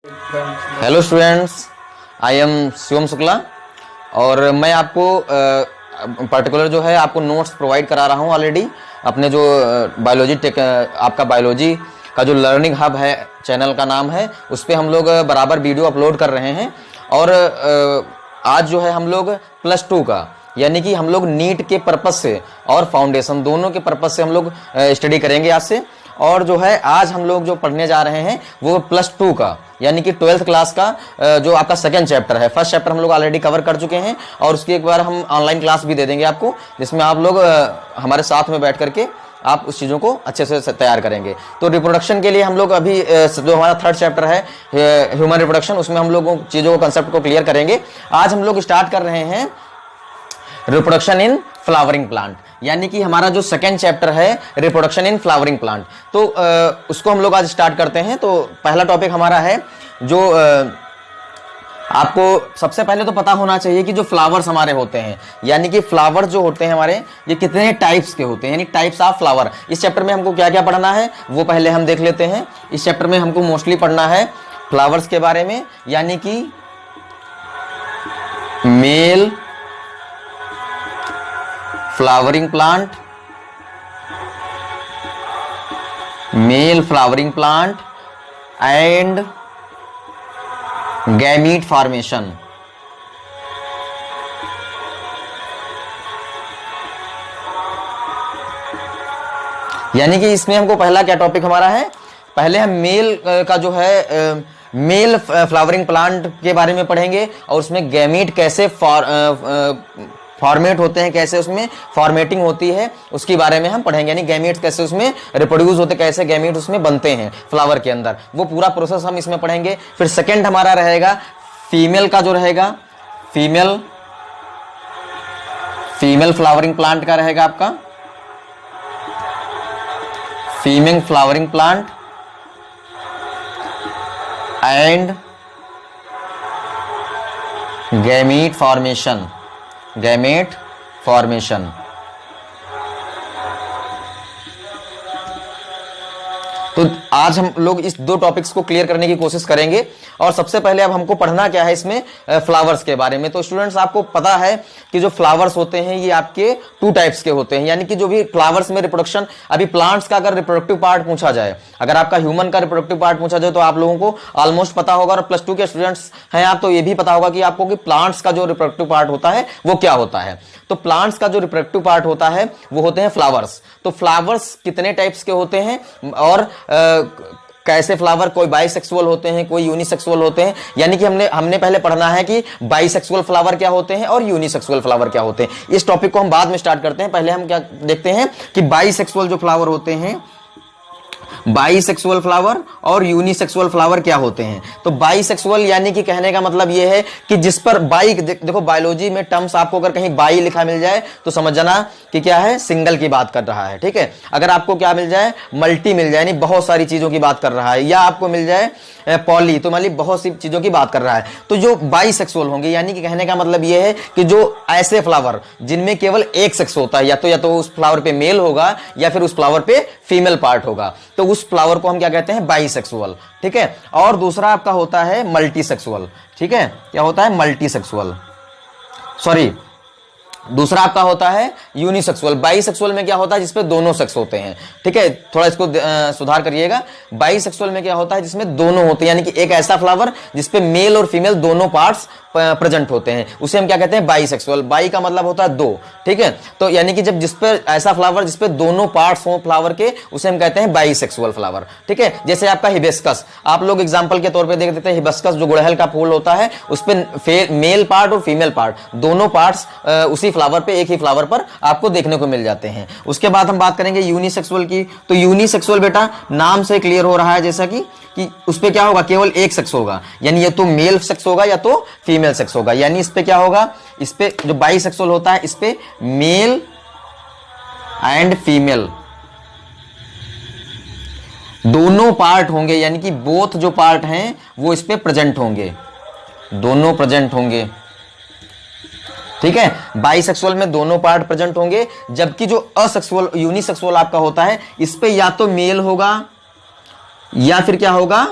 Hello students, I am Shivam Shukla और मैं आपको पर्टिकुलर जो है आपको नोट्स प्रोवाइड करा रहा हूँ ऑलरेडी। अपने जो बायोलॉजी आपका बायोलॉजी का जो लर्निंग हब है, चैनल का नाम है, उस पर हम लोग बराबर वीडियो अपलोड कर रहे हैं। और आज जो है हम लोग +2 का यानी कि हम लोग नीट के पर्पस से और फाउंडेशन दोनों के पर्पस से हम लोग स्टडी करेंगे आज से। और जो है आज हम लोग जो पढ़ने जा रहे हैं वो +2 का यानी कि 12th क्लास का जो आपका सेकंड चैप्टर है। फर्स्ट चैप्टर हम लोग ऑलरेडी कवर कर चुके हैं और उसकी एक बार हम ऑनलाइन क्लास भी दे देंगे आपको, जिसमें आप लोग हमारे साथ में बैठ करके आप उस चीज़ों को अच्छे से तैयार करेंगे। तो रिप्रोडक्शन के लिए हम लोग अभी जो हमारा थर्ड चैप्टर है ह्यूमन रिप्रोडक्शन, उसमें हम लोग चीज़ों को कंसेप्ट को क्लियर करेंगे। आज हम लोग स्टार्ट कर रहे हैं रिप्रोडक्शन इन फ्लावरिंग प्लांट, यानी कि हमारा जो सेकेंड चैप्टर है रिप्रोडक्शन इन फ्लावरिंग प्लांट। तो उसको हम लोग आज स्टार्ट करते हैं। तो पहला टॉपिक हमारा है जो आपको सबसे पहले तो पता होना चाहिए कि जो फ्लावर्स हमारे होते हैं, यानी कि फ्लावर्स जो होते हैं हमारे, ये कितने टाइप्स के होते हैं, यानी टाइप्स ऑफ फ्लावर। इस चैप्टर में हमको क्या क्या पढ़ना है वो पहले हम देख लेते हैं। इस चैप्टर में हमको मोस्टली पढ़ना है फ्लावर्स के बारे में, यानी कि male flowering plant, male flowering plant and gamete formation. यानी कि इसमें हमको पहला क्या टॉपिक हमारा है, पहले हम मेल का जो है मेल फ्लावरिंग प्लांट के बारे में पढ़ेंगे और उसमें गैमीट कैसे फॉर्मेट होते हैं, कैसे उसमें फॉर्मेटिंग होती है, उसके बारे में हम पढ़ेंगे। यानी गैमीट्स कैसे उसमें रिप्रोड्यूस होते, कैसे गैमीट उसमें बनते हैं फ्लावर के अंदर, वो पूरा प्रोसेस हम इसमें पढ़ेंगे। फिर सेकंड हमारा रहेगा फीमेल का जो रहेगा, फीमेल फ्लावरिंग प्लांट का रहेगा आपका, female flowering plant and gamete formation, gamete formation. तो आज हम लोग इस दो टॉपिक्स को क्लियर करने की कोशिश करेंगे। और सबसे पहले अब हमको पढ़ना क्या है इसमें, फ्लावर्स के बारे में। तो स्टूडेंट्स आपको पता है कि जो फ्लावर्स होते हैं ये आपके 2 टाइप्स के होते हैं, यानी कि जो भी फ्लावर्स में रिप्रोडक्शन, अभी प्लांट्स का अगर रिप्रोडक्टिव पार्ट पूछा जाए, अगर आपका ह्यूमन का रिप्रोडक्टिव पार्ट पूछा जाए तो आप लोगों को ऑलमोस्ट पता होगा, और +2 के स्टूडेंट्स हैं आप तो ये भी पता होगा कि आपको कि प्लांट्स का जो रिप्रोडक्टिव पार्ट होता है वो क्या होता है। तो प्लांट्स का जो रिप्रोडक्टिव पार्ट होता है वो होते हैं फ्लावर्स। तो फ्लावर्स कितने टाइप्स के होते हैं और कैसे फ्लावर, कोई बाइसेक्सुअल होते हैं, कोई यूनिसेक्सुअल होते हैं। यानी कि हमने पहले पढ़ना है कि बाइसेक्सुअल फ्लावर क्या होते हैं और यूनिसेक्सुअल फ्लावर क्या होते हैं। इस टॉपिक को हम बाद में स्टार्ट करते हैं। पहले हम क्या देखते हैं कि बाइसेक्सुअल जो फ्लावर होते हैं, बाइसेक्सुअल फ्लावर और यूनिसेक्सुअल फ्लावर क्या होते हैं। तो बाइसेक्सुअल यानी कि कहने का मतलब यह है कि जिस पर बाई, देखो बायोलॉजी में टर्म्स आपको अगर कहीं बाई लिखा मिल जाए तो समझ जाना कि क्या है, सिंगल की बात कर रहा है, ठीक है। अगर आपको क्या मिल जाए, मल्टी मिल जाए, यानी बहुत सारी चीजों की बात कर रहा है, या आपको मिल जाए पॉली, तो मतलब बहुत सी चीजों की बात कर रहा है। तो जो बाइसेक्सुअल होंगे, यानी कि कहने का मतलब यह है कि जो ऐसे फ्लावर जिनमें केवल एक सेक्स होता है, या तो उस फ्लावर पे मेल होगा या फिर उस फ्लावर पे फीमेल पार्ट होगा, तो उस फ्लावर को हम क्या कहते हैं, बाइसेक्सुअल, ठीक है। और दूसरा आपका होता है मल्टीसेक्सुअल, ठीक है। क्या होता है, मल्टीसेक्सुअल, सॉरी, दूसरा आपका होता है यूनिसेक्सुअल। बाइसेक्सुअल में क्या होता है, जिसपे दोनों सेक्स होते हैं, ठीक है। थोड़ा इसको सुधार करिएगा। बाइसेक्सुअल में क्या होता है, जिसमें दोनों होते हैं, यानी कि एक ऐसा फ्लावर जिसपे मेल और फीमेल दोनों पार्ट्स प्रेजेंट होते हैं, उसे हम क्या कहते हैं, बाइसेक्सुअल। बाई का मतलब होता है 2, ठीक है। तो यानी कि जब जिसपे ऐसा फ्लावर जिसपे दोनों पार्ट्स हो फ्लावर के, उसे हम कहते हैं बाइसेक्सुअल फ्लावर, ठीक है। जैसे आपका हिबिस्कस, आप लोग एग्जांपल के तौर पे देख देते हैं, हिबिस्कस जो गुड़हल का फूल होता है, उस पे मेल पार्ट और फीमेल पार्ट दोनों पार्ट्स उसी फ्लावर पे, एक ही फ्लावर पर आपको देखने को मिल जाते हैं। उसके बाद हम बात करेंगे यूनिसेक्सुअल की। तो यूनिसेक्सुअल बेटा नाम से क्लियर हो रहा है जैसा कि उस पे क्या होगा, केवल एक सेक्स होगा, यानी ये तो मेल सेक्स होगा या तो फीमेल सेक्स होगा। यानी इस पे क्या होगा, इस पे जो बाइसेक्सुअल होता है इस पे मेल एंड फीमेल दोनों पार्ट होंगे, यानी कि बोथ जो पार्ट हैं वो इस पे प्रेजेंट होंगे, दोनों प्रेजेंट होंगे, ठीक है। बाइसेक्सुअल में दोनों पार्ट प्रेजेंट होंगे, जबकि जो असेक्सुअल यूनिसेक्सुअल आपका होता है इस पे या तो मेल होगा या फिर क्या होगा,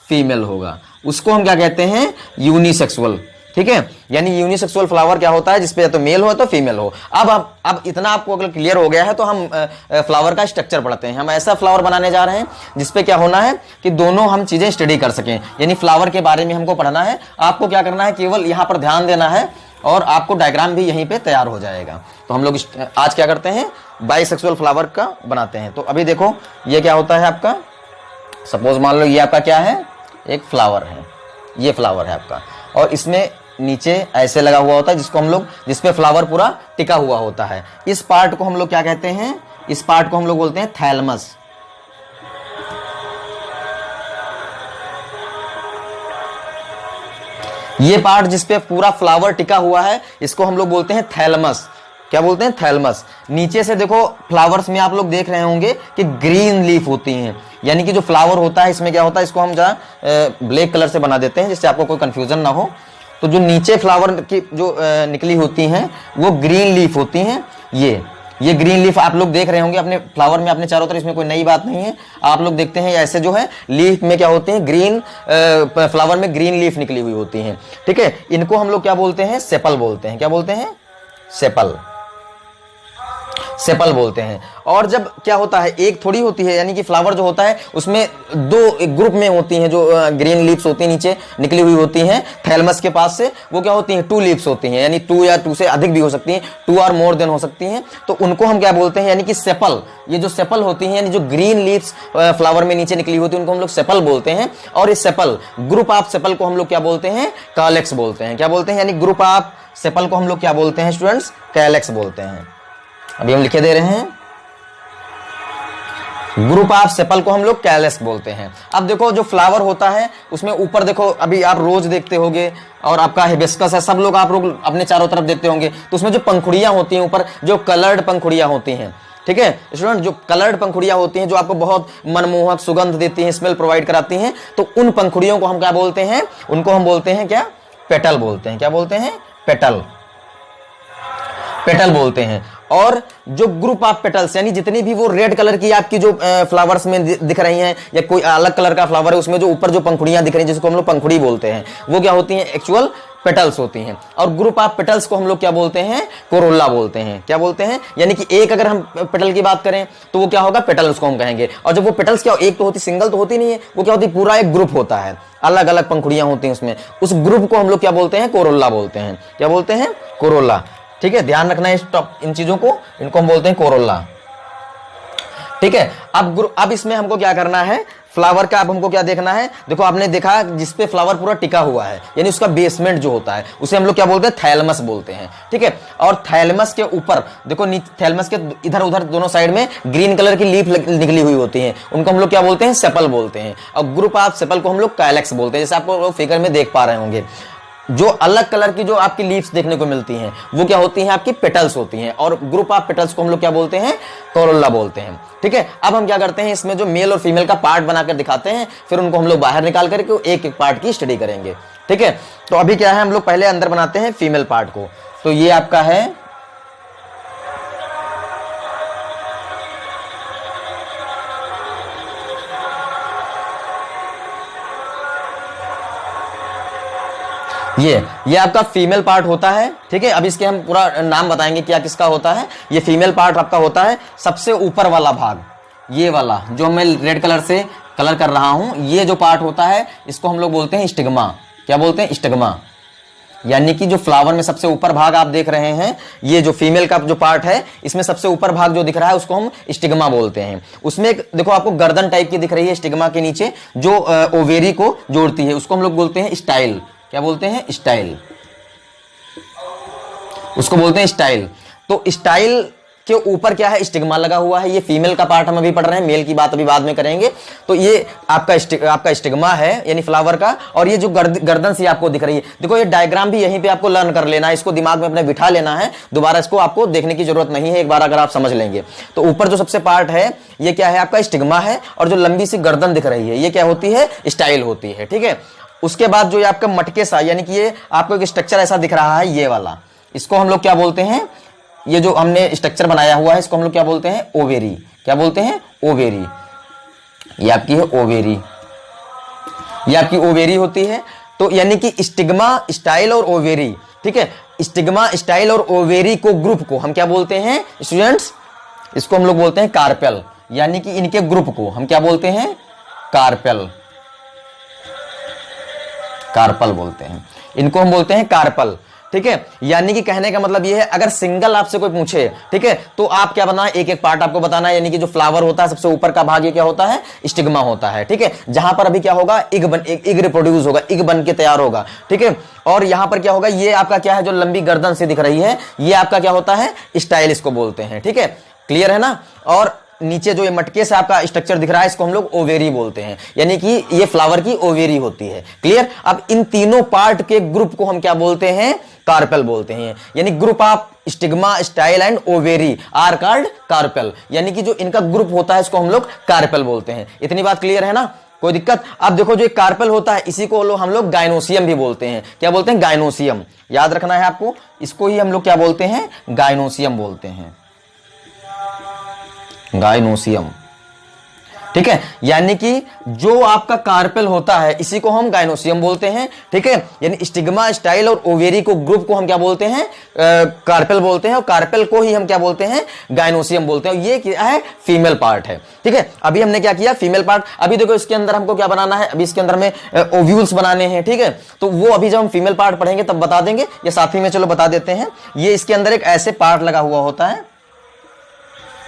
फीमेल होगा, उसको हम क्या कहते हैं, यूनिसेक्सुअल। ठीक है, यानी यूनिसेक्सुअल फ्लावर क्या होता है, जिसपे या तो मेल हो तो फीमेल हो। अब इतना आपको अगर क्लियर हो गया है तो हम फ्लावर का स्ट्रक्चर पढ़ते हैं। हम ऐसा फ्लावर बनाने जा रहे हैं जिसपे क्या होना है कि दोनों हम चीजें स्टडी कर सकें, यानी फ्लावर के बारे में हमको पढ़ना है। आपको क्या करना है, केवल यहां पर ध्यान देना है और आपको डायग्राम भी यहीं पे तैयार हो जाएगा। तो हम लोग आज क्या करते हैं, बाइसेक्सुअल फ्लावर का बनाते हैं। तो अभी देखो ये क्या होता है आपका, सपोज मान लो ये आपका क्या है, एक फ्लावर है, ये फ्लावर है आपका, और इसमें नीचे ऐसे लगा हुआ होता है जिसको हम लोग, जिसपे फ्लावर पूरा टिका हुआ होता है। इस पार्ट को हम लोग क्या कहते हैं, इस पार्ट को हम लोग बोलते हैं थैलमस। ये पार्ट जिसपे पूरा फ्लावर टिका हुआ है इसको हम लोग बोलते हैं थैलमस। क्या बोलते हैं, थैलमस। नीचे से देखो फ्लावर्स में आप लोग देख रहे होंगे कि ग्रीन लीफ होती हैं, यानी कि जो फ्लावर होता है इसमें क्या होता है, इसको हम जरा ब्लैक कलर से बना देते हैं जिससे आपको कोई कंफ्यूजन ना हो। तो जो नीचे फ्लावर की जो निकली होती हैं वो ग्रीन लीफ होती हैं। ये ग्रीन लीफ आप लोग देख रहे होंगे अपने फ्लावर में, अपने चारों तरफ, इसमें कोई नई बात नहीं है। आप लोग देखते हैं ऐसे जो है लीफ में क्या होते हैं, ग्रीन फ्लावर में ग्रीन लीफ निकली हुई होती हैं। ठीक है, इनको हम लोग क्या बोलते हैं, सेपल बोलते हैं। क्या बोलते हैं, सेपल, सेपल बोलते हैं। और जब क्या होता है, एक थोड़ी होती है, यानी कि फ्लावर जो होता है उसमें दो एक ग्रुप में होती हैं, जो ग्रीन लीव्स होती हैं नीचे निकली हुई होती हैं थैलमस के पास से, वो क्या होती हैं, 2 लीव्स होती हैं, यानी 2 या 2 से अधिक भी हो सकती हैं, 2 और मोर देन हो सकती हैं। तो उनको हम क्या बोलते हैं, यानी कि सेपल। ये जो सेपल होती हैं, यानी जो ग्रीन लीव्स फ्लावर में नीचे निकली होती है, उनको हम लोग सेपल बोलते हैं। और इस सेपल, ग्रुप ऑफ सेपल को हम लोग क्या बोलते हैं, कैलेक्स बोलते हैं। क्या बोलते हैं, यानी ग्रुप ऑफ सेपल को हम लोग क्या बोलते हैं स्टूडेंट्स, कैलेक्स बोलते हैं। अभी हम लिखे दे रहे हैं, ग्रुप ऑफ सेपल को हम लोग कैलेक्स बोलते हैं। अब देखो जो फ्लावर होता है उसमें ऊपर देखो, अभी आप रोज देखते होंगे और आपका हिबिस्कस है, सब लोग आप लोग अपने चारों तरफ देखते होंगे, तो उसमें जो पंखुड़ियां होती हैं ऊपर, जो कलर्ड पंखुड़ियां होती हैं, ठीक है स्टूडेंट, जो कलर्ड पंखुड़ियां होती हैं जो आपको बहुत मनमोहक सुगंध देती हैं, स्मेल प्रोवाइड कराती हैं, तो उन पंखुड़ियों को हम क्या बोलते हैं, उनको हम बोलते हैं क्या, पेटल बोलते हैं। क्या बोलते हैं, पेटल, पेटल बोलते हैं। और जो ग्रुप ऑफ पेटल्स, यानी जितनी भी वो रेड कलर की आपकी जो फ्लावर्स में दिख रही हैं, या कोई अलग कलर का फ्लावर है उसमें जो ऊपर जो पंखुड़ियां दिख रही हैं जिसको हम लोग पंखुड़ी बोलते हैं, वो क्या होती हैं, एक्चुअल पेटल्स होती हैं। और ग्रुप ऑफ पेटल्स को हम लोग क्या बोलते हैं, कोरोला बोलते हैं। क्या बोलते हैं, यानी कि एक अगर हम पेटल की बात करें तो वो क्या होगा, पेटल उसको हम कहेंगे। और जब वो पेटल्स क्या, एक तो होती, सिंगल तो होती नहीं है, वो क्या होती, पूरा एक ग्रुप होता है, अलग अलग पंखुड़ियां होती हैं उसमें, उस ग्रुप को हम लोग क्या बोलते हैं, कोरोला बोलते हैं। क्या बोलते हैं, कोरोला। ठीक है, ध्यान रखना है इन चीजों को, इनको हम बोलते हैं कोरोला। ठीक है, अब इसमें हमको क्या करना है, फ्लावर का अब हमको क्या देखना है, देखो आपने देखा जिसपे फ्लावर पूरा टिका हुआ है, यानी उसका बेसमेंट जो होता है उसे हम लोग क्या बोलते हैं, थैलमस बोलते हैं। ठीक है, और थैलमस के ऊपर देखो, थैलमस के इधर उधर दोनों साइड में ग्रीन कलर की लीफ निकली हुई होती है, उनको हम लोग क्या बोलते हैं, सेपल बोलते हैं। और ग्रुप ऑफ सेपल को हम लोग कैलेक्स बोलते हैं, जैसे आपको फिगर में देख पा रहे होंगे। जो अलग कलर की जो आपकी लीव्स देखने को मिलती हैं वो क्या होती हैं, आपकी पेटल्स होती हैं। और ग्रुप ऑफ पेटल्स को हम लोग क्या बोलते हैं, कोरोला बोलते हैं। ठीक है, अब हम क्या करते हैं, इसमें जो मेल और फीमेल का पार्ट बनाकर दिखाते हैं, फिर उनको हम लोग बाहर निकाल करके एक एक पार्ट की स्टडी करेंगे। ठीक है, तो अभी क्या है, हम लोग पहले अंदर बनाते हैं फीमेल पार्ट को। तो ये आपका है, ये आपका फीमेल पार्ट होता है। ठीक है, अब इसके हम पूरा नाम बताएंगे क्या किसका होता है। ये फीमेल पार्ट आपका होता है सबसे ऊपर वाला भाग, ये वाला जो मैं रेड कलर से कलर कर रहा हूं, ये जो पार्ट होता है इसको हम लोग बोलते हैं स्टिग्मा। क्या बोलते हैं, स्टिग्मा। यानी कि जो फ्लावर में सबसे ऊपर भाग आप देख रहे हैं, ये जो फीमेल का जो पार्ट है, इसमें सबसे ऊपर भाग जो दिख रहा है उसको हम स्टिग्मा बोलते हैं। उसमें एक देखो आपको गर्दन टाइप की दिख रही है स्टिग्मा के नीचे, जो ओवेरी को जोड़ती है, उसको हम लोग बोलते हैं स्टाइल। क्या बोलते हैं, स्टाइल, उसको बोलते हैं स्टाइल। तो स्टाइल के ऊपर क्या है, स्टिग्मा लगा हुआ है। ये फीमेल का पार्ट हम अभी पढ़ रहे हैं, मेल की बात अभी बाद में करेंगे। तो ये आपका स्टिग्मा है, यानी फ्लावर का। और ये जो गर्दन सी आपको दिख रही है, देखो ये डायग्राम भी यहीं पे आपको लर्न कर लेना है, इसको दिमाग में अपने बिठा लेना है, दोबारा इसको आपको देखने की जरूरत नहीं है, एक बार अगर आप समझ लेंगे। तो ऊपर जो सबसे पार्ट है ये क्या है, आपका स्टिग्मा है। और जो लंबी सी गर्दन दिख रही है ये क्या होती है, स्टाइल होती है। ठीक है, उसके बाद जो ये आपका मटके सा, यानी कि ये आपको एक स्ट्रक्चर ऐसा दिख रहा है, ये वाला, इसको हम लोग क्या बोलते हैं, ये जो हमने स्ट्रक्चर बनाया हुआ है इसको हम लोग क्या बोलते हैं, ओवेरी। क्या बोलते हैं, ओवेरी। ये आपकी है ओवेरी। ये आपकी ओवेरी होती है। तो यानी कि स्टिग्मा, स्टाइल और ओवेरी, ठीक है, स्टिग्मा, स्टाइल और ओवेरी को ग्रुप को हम क्या बोलते हैं स्टूडेंट्स? इसको हम लोग बोलते हैं कार्पेल। यानी कि इनके ग्रुप को हम क्या बोलते हैं? कार्पेल, कार्पल बोलते हैं, इनको हम बोलते हैं कार्पल, ठीक है। यानी कि कहने का मतलब ये है, अगर सिंगल आपसे कोई पूछे, ठीक है, तो आप क्या बनाना, एक एक पार्ट आपको बताना है। यानी कि जो फ्लावर होता है सबसे ऊपर का भाग ये क्या होता है? स्टिग्मा होता है, ठीक है। जहां पर अभी क्या होगा? इग रिप्रोड्यूस होगा, इग बन के तैयार होगा, ठीक है। और यहां पर क्या होगा? ये आपका क्या है जो लंबी गर्दन से दिख रही है, ये आपका क्या होता है? स्टाइल इसको बोलते हैं, ठीक है। क्लियर है ना? और नीचे जो ये मटके से आपका स्ट्रक्चर दिख रहा है, इसको हम लोग ओवेरी बोलते हैं। यानी कि ये फ्लावर की ओवेरी होती है। क्लियर? अब इन तीनों पार्ट के ग्रुप को हम क्या बोलते हैं? कार्पेल बोलते हैं। यानी group of stigma, style and ovary are called carpel. यानी कि जो इनका ग्रुप होता है इसको हम लोग कार्पेल बोलते हैं। इतनी बात क्लियर है ना? कोई दिक्कत? अब देखो, जो एक कार्पेल होता है इसी को हम लोग गायनोसियम भी बोलते हैं। क्या बोलते हैं? गायनोसियम। याद रखना है आपको, इसको ही हम लोग क्या बोलते हैं? गायनोसियम बोलते हैं, गायनोसियम, ठीक है। यानी कि जो आपका कार्पेल होता है इसी को हम गायनोसियम बोलते हैं, ठीक है। यानी स्टिग्मा, स्टाइल और ओवेरी को ग्रुप को हम क्या बोलते हैं? कार्पेल बोलते हैं। और कार्पेल को ही हम क्या बोलते हैं? गायनोसियम बोलते हैं। ये क्या है? फीमेल पार्ट है, ठीक है। अभी हमने क्या किया? Female part. अभी देखो इसके अंदर हमको क्या बनाना है? अभी इसके अंदर में ओव्यूल्स बनाने हैं, ठीक है। तो वो अभी जब हम फीमेल पार्ट पढ़ेंगे तब बता देंगे, ये साथ ही में चलो बता देते हैं। ये इसके अंदर एक ऐसे पार्ट लगा हुआ होता है,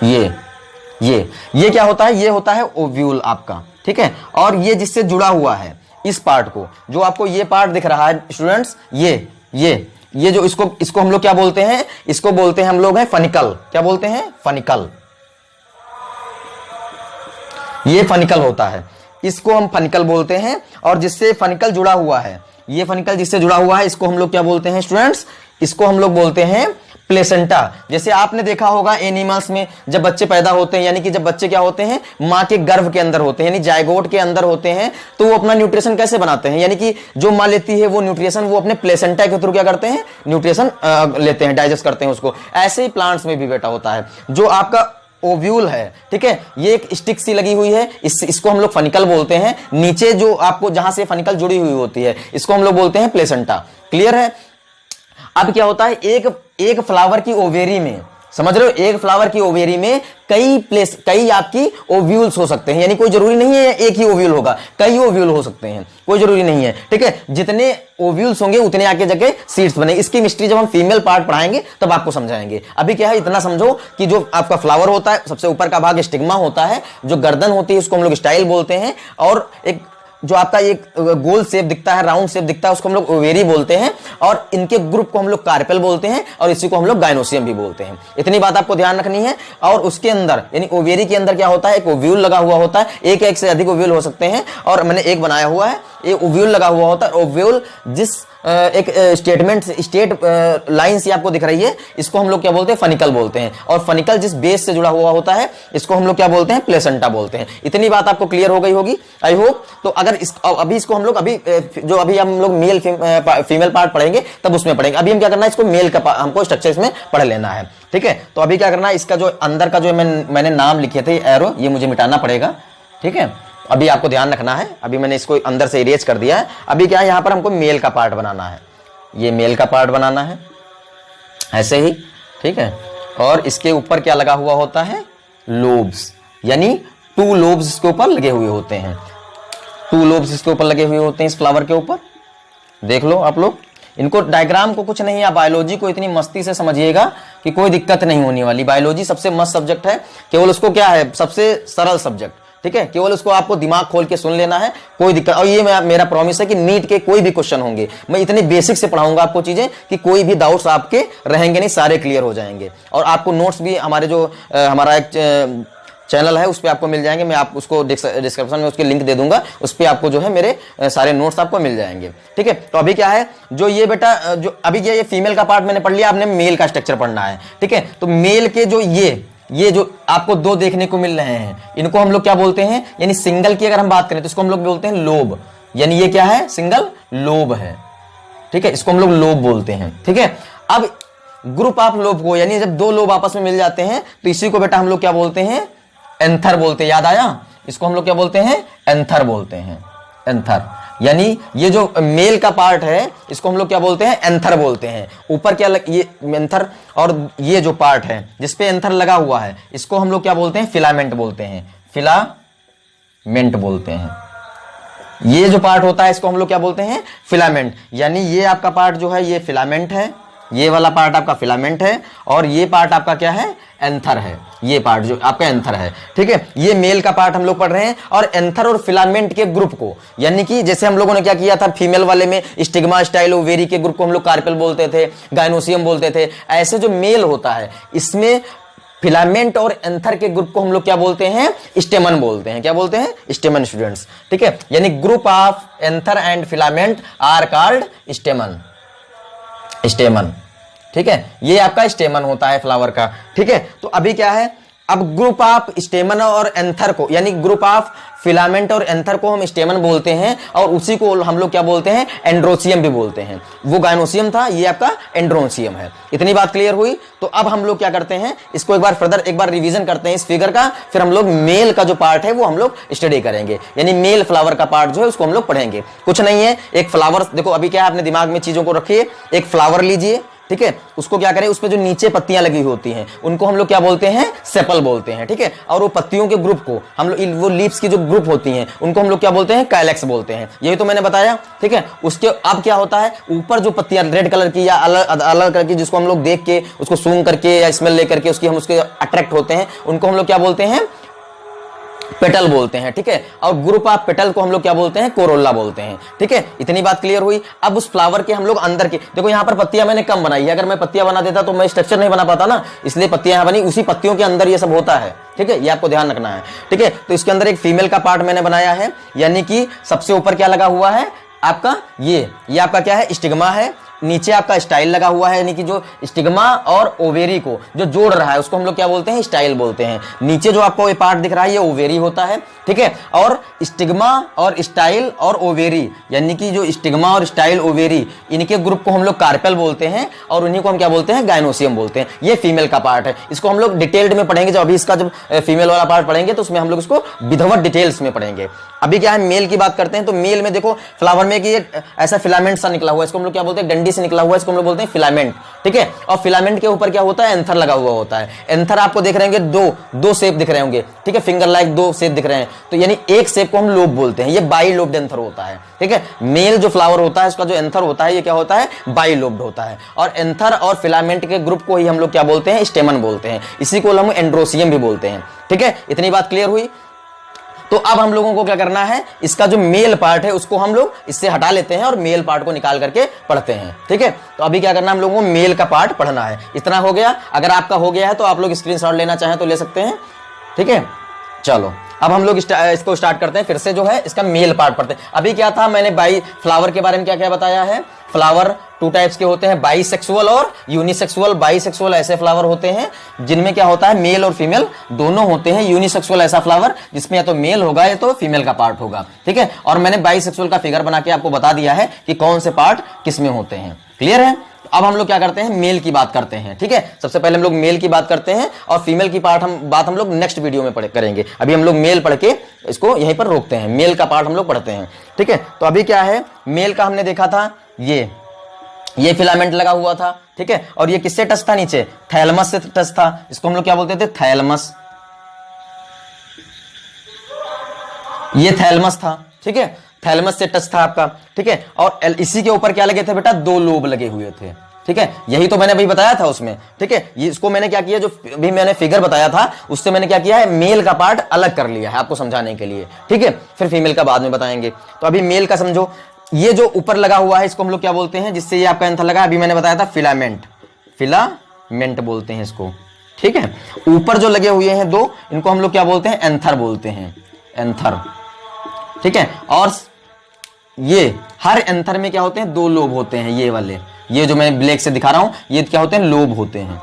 ये क्या होता है? ये होता है ओव्यूल आपका, ठीक है। और ये जिससे जुड़ा हुआ है इस पार्ट को, जो आपको ये पार्ट दिख रहा है स्टूडेंट्स, ये जो इसको हम लोग क्या बोलते हैं? इसको बोलते हैं हम लोग हैं फनिकल। क्या बोलते हैं? फनिकल। ये फनिकल होता है, इसको हम फनिकल बोलते हैं। और जिससे फनिकल जुड़ा हुआ है, ये फनिकल जिससे जुड़ा हुआ है, इसको हम लोग क्या बोलते हैं स्टूडेंट्स? इसको हम लोग बोलते हैं प्लेसेंटा। जैसे आपने देखा होगा एनिमल्स में जब बच्चे पैदा होते हैं, यानी कि जब बच्चे क्या होते हैं? मां के गर्भ के अंदर होते हैं, यानी जायगोट के अंदर होते हैं, तो वो अपना न्यूट्रिशन कैसे बनाते हैं? यानी कि जो मां लेती है वो न्यूट्रिशन वो अपने प्लेसेंटा के थ्रू क्या करते हैं? न्यूट्रिशन लेते हैं, डाइजेस्ट करते हैं उसको। ऐसे ही प्लांट्स में भी बेटा होता है। जो आपका ओव्यूल है, ठीक है, ये एक स्टिक सी लगी हुई है, इसको हम लोग फनिकल बोलते हैं। नीचे जो आपको जहां से फनिकल जुड़ी हुई होती है इसको हम लोग बोलते हैं प्लेसेंटा। क्लियर है? अब क्या होता है? एक फ्लावर की ओवेरी में, समझ रहे हो, एक फ्लावर की ओवेरी में कई आपकी ओव्यूल्स हो सकते हैं। यानी कोई जरूरी नहीं है एक ही ओव्यूल होगा, कई ओव्यूल हो सकते हैं, कोई जरूरी नहीं है, ठीक है। जितने ओव्यूल्स होंगे उतने आगे जगह सीड्स बने। इसकी मिस्ट्री जब हम फीमेल पार्ट पढ़ाएंगे तब आपको समझाएंगे। अभी क्या है, इतना समझो कि जो आपका फ्लावर होता है सबसे ऊपर का भाग स्टिग्मा होता है, जो गर्दन होती है उसको हम लोग स्टाइल बोलते हैं, और एक जो आपका एक गोल शेप दिखता है, राउंड शेप दिखता है, उसको हम लोग ओवेरी बोलते हैं, और इनके ग्रुप को हम लोग कार्पेल बोलते हैं, और इसी को हम लोग गायनोसियम भी बोलते हैं। इतनी बात आपको ध्यान रखनी है। और उसके अंदर यानी ओवेरी के अंदर क्या होता है? एक ओव्यूल लगा हुआ होता है, एक से अधिक ओव्यूल हो सकते हैं, और मैंने एक बनाया हुआ है, ये ओव्यूल लगा हुआ होता है। ओव्यूल जिस एक स्टेट लाइन से आपको दिख रही है, इसको हम लोग क्या बोलते हैं? फनिकल बोलते हैं। और फनिकल जिस बेस से जुड़ा हुआ होता है इसको हम लोग क्या बोलते हैं? प्लेसेंटा बोलते हैं। इतनी बात आपको क्लियर हो गई होगी, आई होप। तो अगर अभी इसको हम लोग अभी हम लोग मेल फीमेल पार्ट पढ़ेंगे तब उसमें पढ़ेंगे। अभी हम क्या करना है? इसको मेल का हमको स्ट्रक्चर इसमें पढ़ लेना है, ठीक है। तो अभी क्या करना है? इसका जो अंदर का जो मैंने नाम लिखे थे एरो, ये मुझे मिटाना पड़ेगा, ठीक है। अभी आपको ध्यान रखना है, अभी मैंने इसको अंदर से इरेज कर दिया है। अभी क्या है, यहां पर हमको मेल का पार्ट बनाना है, ये मेल का पार्ट बनाना है ऐसे ही, ठीक है। और इसके ऊपर क्या लगा हुआ होता है? लोब्स, यानी 2 लोब्स इसके ऊपर लगे हुए होते हैं, 2 लोब्स इसके ऊपर लगे हुए होते हैं इस फ्लावर के ऊपर। देख लो आप लोग इनको, डायग्राम को कुछ नहीं, आप बायोलॉजी को इतनी मस्ती से समझिएगा कि कोई दिक्कत नहीं होने वाली। बायोलॉजी सबसे मस्त सब्जेक्ट है, केवल उसको क्या है, सबसे सरल सब्जेक्ट, ठीक है। केवल उसको आपको दिमाग खोल के सुन लेना है, कोई दिक्कत। और ये मेरा प्रॉमिस है कि नीट के कोई भी क्वेश्चन होंगे मैं इतने बेसिक से पढ़ाऊंगा आपको चीजें कि कोई भी डाउट्स आपके रहेंगे नहीं, सारे क्लियर हो जाएंगे। और आपको नोट्स भी हमारे जो हमारा एक चैनल है उस पर आपको मिल जाएंगे, मैं आप उसको डिस्क्रिप्शन में उसकी लिंक दे दूंगा, उस पर आपको जो है मेरे सारे नोट्स आपको मिल जाएंगे, ठीक है। तो अभी क्या है, जो ये बेटा जो अभी क्या, ये फीमेल का पार्ट मैंने पढ़ लिया, आपने मेल का स्ट्रक्चर पढ़ना है, ठीक है। तो मेल के जो ये जो आपको 2 देखने को मिल रहे हैं, इनको हम लोग क्या बोलते हैं? यानी सिंगल की अगर हम बात करें तो इसको हम लोग बोलते हैं लोब, यानी ये क्या है? सिंगल लोब है, ठीक है, इसको हम लोग लोब बोलते हैं, ठीक है। अब ग्रुप ऑफ लोब को, यानी जब 2 लोब आपस में मिल जाते हैं तो इसी को बेटा हम लोग क्या बोलते हैं? एंथर बोलते हैं। याद आया? इसको हम लोग क्या बोलते हैं? एंथर बोलते हैं, एंथर, यानी ये जो मेल का पार्ट है इसको हम लोग क्या बोलते हैं, एंथर बोलते हैं। ऊपर क्या ये एंथर, और ये जो पार्ट है जिसपे एंथर लगा हुआ है इसको हम लोग क्या बोलते हैं, फिलामेंट बोलते हैं, फिलामेंट बोलते हैं। ये जो पार्ट होता है इसको हम लोग क्या बोलते हैं, फिलामेंट। यानी ये आपका पार्ट जो है ये फिलामेंट है, ये वाला पार्ट आपका फिलामेंट है, और ये पार्ट आपका क्या है, एंथर है। ये पार्ट जो आपका एंथर है, ठीक है, ये मेल का पार्ट हम लोग पढ़ रहे हैं। और एंथर और फिलामेंट के ग्रुप को, यानी कि जैसे हम लोगों ने क्या किया था फीमेल वाले में, स्टिग्मा, स्टाइल, ओवेरी के ग्रुप को हम लोग कार्पेल बोलते थे, गायनोसियम बोलते थे। ऐसे जो मेल होता है इसमें फिलामेंट और एंथर के ग्रुप को हम लोग क्या बोलते हैं, स्टेमन बोलते हैं। क्या बोलते हैं, स्टेमन स्टूडेंट्स, ठीक है। यानी group of anther and filament are called stamen, stamen, ठीक है। ये आपका स्टेमन होता है फ्लावर का, ठीक है। तो अभी क्या है, अब ग्रुप ऑफ स्टेमन और एंथर को, यानी ग्रुप ऑफ फिलामेंट और एंथर को हम स्टेमन बोलते हैं, और उसी को हम लोग क्या बोलते हैं, एंड्रोसियम भी बोलते हैं। वो गायनोसियम था, ये आपका एंड्रोसियम है। इतनी बात क्लियर हुई। तो अब हम लोग क्या करते हैं, इसको एक बार फर्दर एक बार रिवीजन करते हैं इस फिगर का, फिर हम लोग मेल का जो पार्ट है वो हम लोग स्टडी करेंगे, यानी मेल फ्लावर का पार्ट जो है उसको हम लोग पढ़ेंगे। कुछ नहीं है, एक फ्लावर, देखो अभी क्या है, अपने दिमाग में चीजों को रखिए। एक फ्लावर लीजिए, ठीक है, उसको क्या करें, उस पे जो नीचे पत्तियां लगी होती हैं उनको हम लोग क्या बोलते हैं, सेपल बोलते हैं, ठीक है। और वो पत्तियों के ग्रुप को हम लोग, वो लीव्स की जो ग्रुप होती हैं उनको हम लोग क्या बोलते हैं, काइलेक्स बोलते हैं। यही तो मैंने बताया, ठीक है। उसके अब क्या होता है, ऊपर जो पत्तियां रेड कलर की या अलग अलग कलर की, जिसको हम लोग देख के उसको सूंघ करके या स्मेल लेकर के उसकी हम उसके अट्रैक्ट होते हैं, उनको हम लोग क्या बोलते हैं, पेटल बोलते हैं, ठीक है। और ग्रुप ऑफ पेटल को हम लोग क्या बोलते हैं, कोरोला बोलते हैं, ठीक है। इतनी बात क्लियर हुई। अब उस फ्लावर के हम लोग अंदर के, देखो यहाँ पर पत्तियां मैंने कम बनाई है, अगर मैं पत्तियां बना देता तो मैं स्ट्रक्चर नहीं बना पाता ना, इसलिए पत्तियां यहाँ बनी। उसी पत्तियों के अंदर ये सब होता है, ठीक है, ये आपको ध्यान रखना है, ठीक है। तो इसके अंदर एक फीमेल का पार्ट मैंने बनाया है, यानी कि सबसे ऊपर क्या लगा हुआ है आपका, ये आपका क्या है, स्टिग्मा है। नीचे आपका स्टाइल लगा हुआ है, यानी कि जो स्टिग्मा और ओवेरी को जो जोड़ रहा है उसको हम लोग क्या बोलते हैं, स्टाइल बोलते हैं। नीचे जो आपको ये पार्ट दिख रहा है ये ओवेरी होता है, ठीक है। और स्टिग्मा और स्टाइल और ओवेरी, यानी कि जो स्टिग्मा और स्टाइल ओवेरी, इनके ग्रुप को हम लोग कार्पेल बोलते हैं, और उन्हीं को हम क्या बोलते हैं, गायनोसियम बोलते हैं। ये फीमेल का पार्ट है, इसको हम लोग डिटेल्ड में पढ़ेंगे। जब अभी इसका जब फीमेल वाला पार्ट पढ़ेंगे तो उसमें हम लोग इसको विधिवत डिटेल्स में पढ़ेंगे। अभी क्या है, मेल की बात करते हैं। तो मेल में देखो फ्लावर में कि ऐसा फिलामेंट सा निकला हुआ है, इसको हम लोग क्या बोलते हैं, डंडी से निकला हुआ है, इसको हम लोग बोलते हैं फिलामेंट, ठीक है। और फिलामेंट के ऊपर क्या होता है, एंथर लगा हुआ होता है। एंथर आपको देख रहे होंगे, दो शेप दिख रहे होंगे, ठीक है, फिंगर लाइक दो शेप दिख रहे हैं। तो यानी एक शेप को हम लोब बोलते हैं, ये बाई लोब्ड एंथर होता है, ठीक है। मेल जो फ्लावर होता है उसका जो एंथर होता है ये क्या होता है, बाई लोब्ड होता है। और एंथर और फिलामेंट के ग्रुप को ही हम लोग क्या बोलते हैं, स्टेमन बोलते हैं। इसी को हम एंड्रोसियम भी बोलते हैं, ठीक है। इतनी बात क्लियर हुई। तो अब हम लोगों को क्या करना है, इसका जो मेल पार्ट है उसको हम लोग इससे हटा लेते हैं और मेल पार्ट को निकाल करके पढ़ते हैं, ठीक है। तो अभी क्या करना है, हम लोगों को मेल का पार्ट पढ़ना है। इतना हो गया। अगर आपका हो गया है तो आप लोग स्क्रीनशॉट लेना चाहें तो ले सकते हैं, ठीक है। चलो अब हम लोग इसको स्टार्ट करते हैं, फिर से जो है इसका मेल पार्ट पढ़ते हैं। अभी क्या था, मैंने बाई फ्लावर के बारे में क्या क्या बताया है। फ्लावर टू टाइप्स के होते हैं, बाईसेक्सुअल और यूनिसेक्सुअल। बाईसेक्सुअल ऐसे फ्लावर होते हैं जिनमें क्या होता है, मेल और फीमेल दोनों होते हैं। यूनिसेक्सुअल ऐसा फ्लावर जिसमें या तो मेल होगा या तो फीमेल का पार्ट होगा, ठीक है। और मैंने बाईसेक्सुअल का फिगर बना के आपको बता दिया है कि कौन से पार्ट किसमें होते हैं। क्लियर है। अब हम लोग क्या करते हैं, मेल की बात करते हैं, ठीक है। सबसे पहले हम लोग मेल की बात करते हैं और फीमेल की बात हम लोग नेक्स्ट वीडियो में करेंगे। अभी हम लोग मेल पढ़ के इसको यहीं पर रोकते हैं, मेल का पार्ट हम लोग पढ़ते हैं, ठीक है। तो अभी क्या है, मेल का हमने देखा था, ये फिलामेंट लगा हुआ था, ठीक है। और ये किससे टच था, नीचे थैलमस से टच था। इसको हम लोग क्या बोलते थे, थैलमस। ये थैलमस था, ठीक है, थैलमस से टच था आपका, ठीक है। और इसी के ऊपर क्या लगे थे बेटा, दो लोब लगे हुए थे, ठीक है। यही तो मैंने अभी बताया था उसमें, ठीक है। ये इसको मैंने क्या किया, जो अभी मैंने फिगर बताया था उससे मैंने क्या किया है, मेल का पार्ट अलग कर लिया है आपको समझाने के लिए, ठीक है। फिर फीमेल का बाद में बताएंगे। तो अभी मेल का समझो। ये जो ऊपर लगा हुआ है इसको हम लोग क्या बोलते हैं, जिससे ये आपका एंथर लगा, अभी मैंने बताया था फिलामेंट, फिलामेंट बोलते हैं इसको, ठीक है। ऊपर जो लगे हुए हैं दो, इनको हम लोग क्या बोलते हैं, एंथर बोलते हैं, एंथर, ठीक है। और ये हर एंथर में क्या होते हैं, दो लोब होते हैं, ये वाले, ये जो मैं ब्लैक से दिखा रहा हूं ये क्या होते हैं, लोब होते हैं,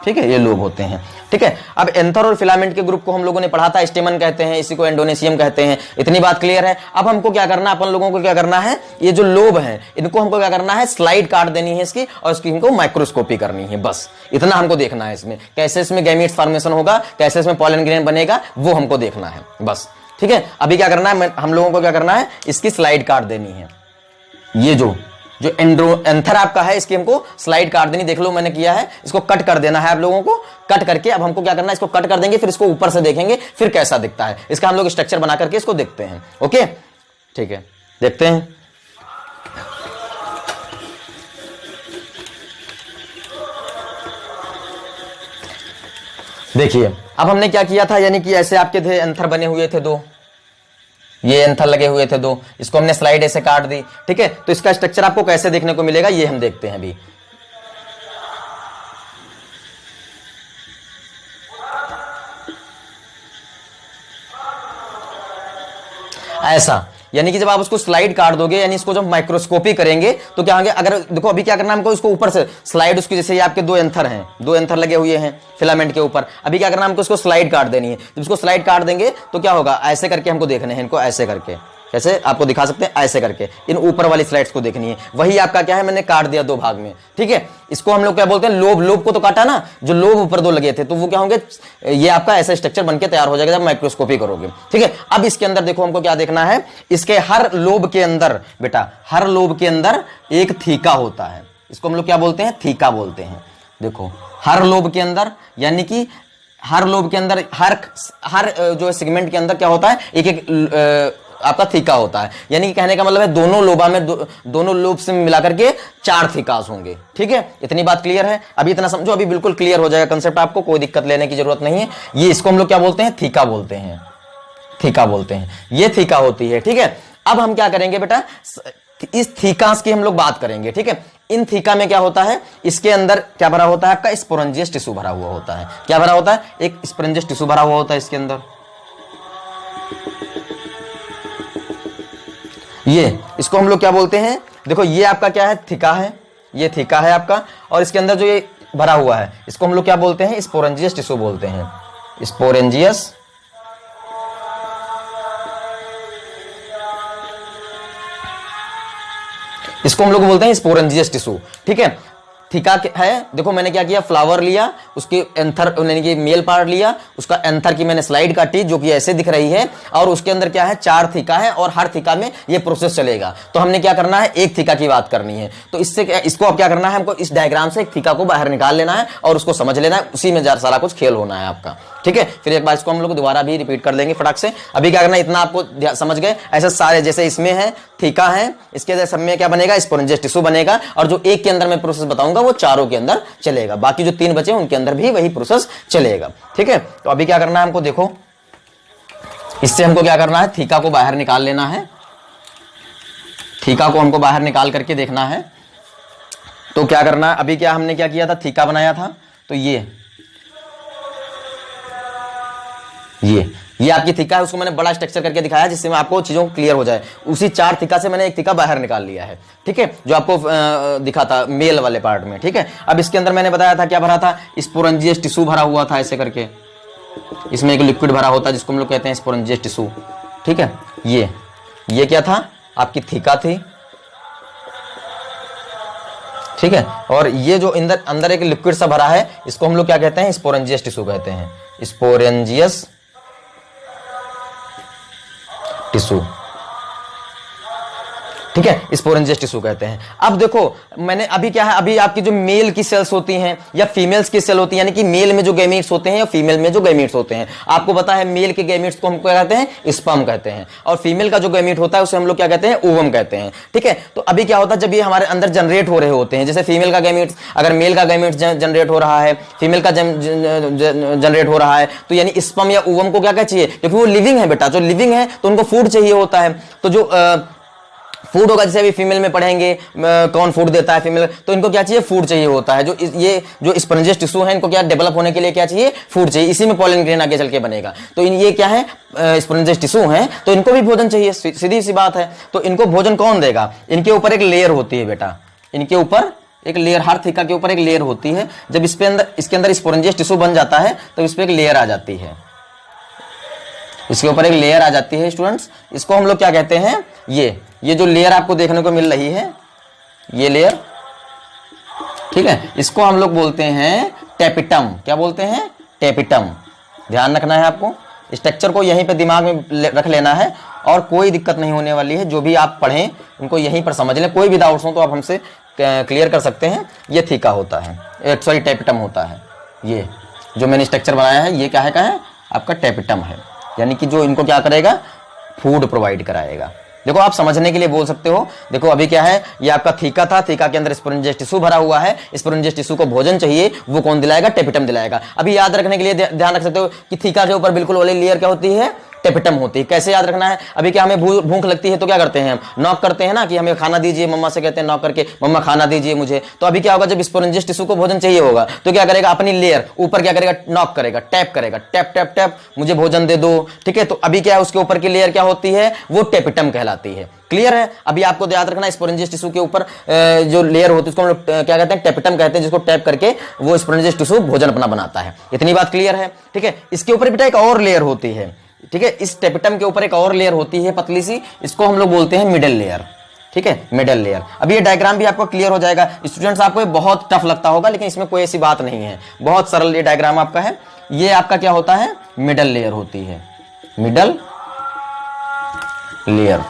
ठीक है, ये लोब होते हैं, ठीक है। अब एंथर और फिलामेंट के ग्रुप को हम लोगों ने पढ़ा था, स्टेमन कहते हैं, इसी को एंडोनेशियम कहते हैं। इतनी बात क्लियर है। अब हमको क्या करना, अपन लोगों को क्या करना है, ये जो लोब है इनको हमको क्या करना है, स्लाइड काट देनी है इसकी, और इसकी हमको माइक्रोस्कोपी करनी है, बस इतना हमको देखना है। इसमें कैसे इसमें गैमीट्स फॉर्मेशन होगा, कैसे इसमें पॉलन ग्रेन बनेगा, वो हमको देखना है बस, ठीक है, अभी क्या करना है, हम लोगों को क्या करना है, इसकी स्लाइड काट देनी है। ये जो एंथर आपका है, इसकी हमको स्लाइड काट देनी। देख लो मैंने किया है, इसको कट कर देना है आप लोगों को। कट करके अब हमको क्या करना है, इसको कट कर देंगे, फिर इसको ऊपर से देखेंगे फिर कैसा दिखता है। इसका हम लोग स्ट्रक्चर बना करके इसको देखते हैं। ओके, ठीक है, देखते हैं। देखिए अब हमने क्या किया था, यानी कि ऐसे आपके थे एंथर बने हुए थे दो, ये एंथर लगे हुए थे दो, इसको हमने स्लाइड ऐसे काट दी। ठीक है, तो इसका स्ट्रक्चर आपको कैसे देखने को मिलेगा ये हम देखते हैं अभी। ऐसा, यानी कि जब आप उसको स्लाइड काट दोगे, यानी इसको जब माइक्रोस्कोपी करेंगे तो क्या होंगे, अगर देखो अभी क्या करना है हमको, इसको ऊपर से स्लाइड उसकी, जैसे ये आपके दो एंथर हैं, दो एंथर लगे हुए हैं फिलामेंट के ऊपर, अभी क्या करना है हमको इसको स्लाइड काट देनी है। जब इसको स्लाइड काट देंगे तो क्या होगा, ऐसे करके हमको देखने हैं इनको, ऐसे करके, कैसे आपको दिखा सकते हैं, ऐसे करके इन ऊपर वाली स्लाइड्स को देखनी है। वही आपका क्या है, मैंने काट दिया दो भाग में। ठीक है, इसको हम लोग क्या बोलते हैं, लोब। लोब को तो काटा ना, जो लोब ऊपर दो लगे थे तो वो क्या होंगे, ये आपका ऐसा स्ट्रक्चर बनके तैयार हो जाएगा जब माइक्रोस्कोपी करोगे। ठीक है, अब इसके अंदर देखो हमको क्या देखना है, इसके हर लोब के अंदर बेटा, हर लोब के अंदर एक थीका होता है। इसको हम लोग क्या बोलते हैं, थीका बोलते हैं। देखो हर लोब के अंदर, यानी कि हर लोब के अंदर, हर जो सेगमेंट के अंदर क्या होता है, एक एक आपका थीका होता है। यानी कि कहने का मतलब है दोनों लोबा में दोनों लोब से मिलाकर के 4 थीकास होंगे। ठीक है, इतनी बात क्लियर है, अभी इतना समझो, अभी बिल्कुल क्लियर हो जाएगा कंसेप्ट, आपको कोई दिक्कत लेने की जरूरत नहीं है। ये इसको हम लोग क्या बोलते हैं, थीका बोलते हैं, थीका बोलते हैं, ये थीका होती है। ठीक है, अब हम क्या करेंगे बेटा, इस थीकास की हम लोग बात करेंगे। ठीक है, इन थीका में क्या होता है, इसके अंदर क्या भरा होता है, आपका स्पोरेंजियस टिश्यू भरा हुआ होता है। क्या भरा होता है, एक स्पोरेंजियस टिश्यू भरा हुआ होता है इसके अंदर। ये इसको हम लोग क्या बोलते हैं, देखो ये आपका क्या है, थीका है, ये थीका है आपका, और इसके अंदर जो ये भरा हुआ है इसको हम लोग क्या बोलते हैं, स्पोरेंजियस टिश्यू बोलते हैं, स्पोरेंजियस इसको हम लोग बोलते हैं स्पोरेंजियस टिश्यू। ठीक है, थीका है, देखो मैंने क्या किया, फ्लावर लिया, उसके एंथर यानी कि मेल पार्ट लिया, उसका एंथर की मैंने स्लाइड काटी जो कि ऐसे दिख रही है, और उसके अंदर क्या है, 4 थीका है, और हर थीका में ये प्रोसेस चलेगा। तो हमने क्या करना है, एक थीका की बात करनी है। तो इससे इसको अब क्या करना है, हमको इस डायग्राम से एक थीका को बाहर निकाल लेना है और उसको समझ लेना है, उसी में सारा कुछ खेल होना है आपका। ठीक है, फिर एक बार इसको हम लोग दोबारा भी रिपीट कर देंगे फटाक से। अभी क्या करना है, इतना आपको समझ गए, ऐसे सारे जैसे इसमें है थीका है, इसके सब में क्या बनेगा, स्पोरेंजियस टिश्यू बनेगा, और जो एक के अंदर मैं प्रोसेस बताऊंगा वो चारों के अंदर चलेगा, बाकी जो 3 बचे उनके अंदर भी वही प्रोसेस चलेगा। ठीक है, तो अभी क्या करना है हमको, देखो इससे हमको क्या करना है, थीका को बाहर निकाल लेना है, थीका को हमको बाहर निकाल करके देखना है। तो क्या करना है, अभी क्या हमने क्या किया था, थीका बनाया था, तो ये आपकी थीका है, उसको मैंने बड़ा स्ट्रक्चर करके दिखाया जिससे मैं आपको चीजों को क्लियर हो जाए। उसी 4 थीका से मैंने एक थीका बाहर निकाल लिया है। ठीक है, जो आपको दिखा था मेल वाले पार्ट में। ठीक है, अब इसके अंदर मैंने बताया था क्या भरा था, स्पोरेंजियस टिश्यू भरा हुआ था ऐसे करके, इसमें एक लिक्विड भरा होता है जिसको हम लोग कहते हैं स्पोरेंजियस टिश्यू। ठीक है, ये क्या था, आपकी थीका थी। ठीक है, और ये जो अंदर एक लिक्विड सा भरा है इसको हम लोग क्या कहते हैं, स्पोरेंजियस टिश्यू कहते हैं, स्पोरेंजियस टिश्यू। ठीक है, स्पोरेंजियस टिश्यू कहते हैं। अब देखो मैंने अभी क्या है, अभी आपकी जो मेल की सेल्स होती हैं या फीमेल्स की सेल होती है, यानी कि मेल में जो गैमीट्स होते हैं या फीमेल में जो गैमीट्स होते हैं, आपको पता है मेल के गैमीट्स को हम क्या कहते हैं, स्पर्म कहते हैं, और फीमेल का जो गैमीट होता है उसे हम लोग क्या कहते हैं, ओवम कहते हैं। ठीक है, तो अभी क्या होता है, जब ये हमारे अंदर जनरेट हो रहे होते हैं, जैसे फीमेल का गैमीट्स, अगर मेल का गैमीट्स जनरेट हो रहा है, फीमेल का जनरेट हो रहा है, तो यानी स्पर्म या ओवम को क्या चाहिए, क्योंकि वो लिविंग है बेटा, जो लिविंग है तो उनको फूड चाहिए होता है। तो जो फूड होगा, जैसे अभी फीमेल में पढ़ेंगे कौन फूड देता है फीमेल, तो इनको क्या चाहिए, फूड चाहिए होता है। ये जो स्पोरेंजियस टिश्यू है, इनको क्या डेवलप होने के लिए क्या चाहिए, फूड चाहिए, इसी में पॉलन ग्रेन आगे चल के बनेगा। तो ये क्या है, स्पोरेंजियस टिश्यू है, तो इनको भी भोजन चाहिए, सीधी सी बात है। तो इनको भोजन कौन देगा, इनके ऊपर एक लेयर होती है बेटा, इनके ऊपर एक लेयर, हर थीका के ऊपर एक लेयर होती है। जब इसके अंदर स्पोरेंजियस टिश्यू बन जाता है तो इस पर एक लेयर आ जाती है, इसके ऊपर एक लेयर आ जाती है स्टूडेंट्स। इसको हम लोग क्या कहते हैं, ये जो लेयर आपको देखने को मिल रही है, ये लेयर, ठीक है, इसको हम लोग बोलते हैं टेपिटम। क्या बोलते हैं, टेपिटम, ध्यान रखना है आपको, स्ट्रक्चर को यहीं पे दिमाग में रख लेना है और कोई दिक्कत नहीं होने वाली है। जो भी आप पढ़ें उनको यहीं पर समझ लें, कोई भी डाउट्स हो तो आप हमसे क्लियर कर सकते हैं। ये थीका होता है, सॉरी टेपिटम होता है। ये जो मैंने स्ट्रक्चर बनाया है ये क्या है आपका टेपिटम है, यानी कि जो इनको क्या करेगा, फूड प्रोवाइड कराएगा। देखो आप समझने के लिए बोल सकते हो, देखो अभी क्या है, ये आपका थीका था, थीका के अंदर स्पोरेंजियस टिश्यू भरा हुआ है, स्पोरेंजियस टिश्यू को भोजन चाहिए, वो कौन दिलाएगा, टेपिटम दिलाएगा। अभी याद रखने के लिए ध्यान रख सकते हो कि थीका के ऊपर बिल्कुल वाली लेयर क्या होती है, टेपिटम होती है। कैसे याद रखना है, अभी क्या हमें भूख लगती है तो क्या करते हैं हम, नॉक करते हैं ना कि हमें खाना दीजिए, मम्मा से कहते हैं नॉक करके, मम्मा खाना दीजिए मुझे। तो अभी क्या होगा, जब स्पोरेंजियस टिश्यू को भोजन चाहिए होगा तो क्या करेगा, अपनी लेयर ऊपर क्या करेगा, नॉक करेगा, टैप करेगा, टैप टैप टैप, मुझे भोजन दे दो। ठीक है, तो अभी क्या है, उसके ऊपर की लेयर क्या होती है, वो टेपिटम कहलाती है। क्लियर है। अभी आपको याद रखना, स्पोरेंजियस टिश्यू के ऊपर जो लेयर होती है उसको हम लोग क्या कहते हैं, टेपिटम कहते हैं, जिसको टैप करके वो स्पोरेंजियस टिश्यू भोजन अपना बनाता है। इतनी बात क्लियर है। ठीक है, इसके ऊपर बेटा एक और लेयर होती है। ठीक है, इस टेपिटम के ऊपर एक और लेयर होती है पतली सी, इसको हम लोग बोलते हैं मिडल लेयर। ठीक है, मिडल लेयर। अब ये डायग्राम भी आपको क्लियर हो जाएगा। स्टूडेंट्स आपको ये बहुत टफ लगता होगा, लेकिन इसमें कोई ऐसी बात नहीं है, बहुत सरल ये डायग्राम आपका है। ये आपका क्या होता है, मिडल लेयर होती है, मिडल लेयर।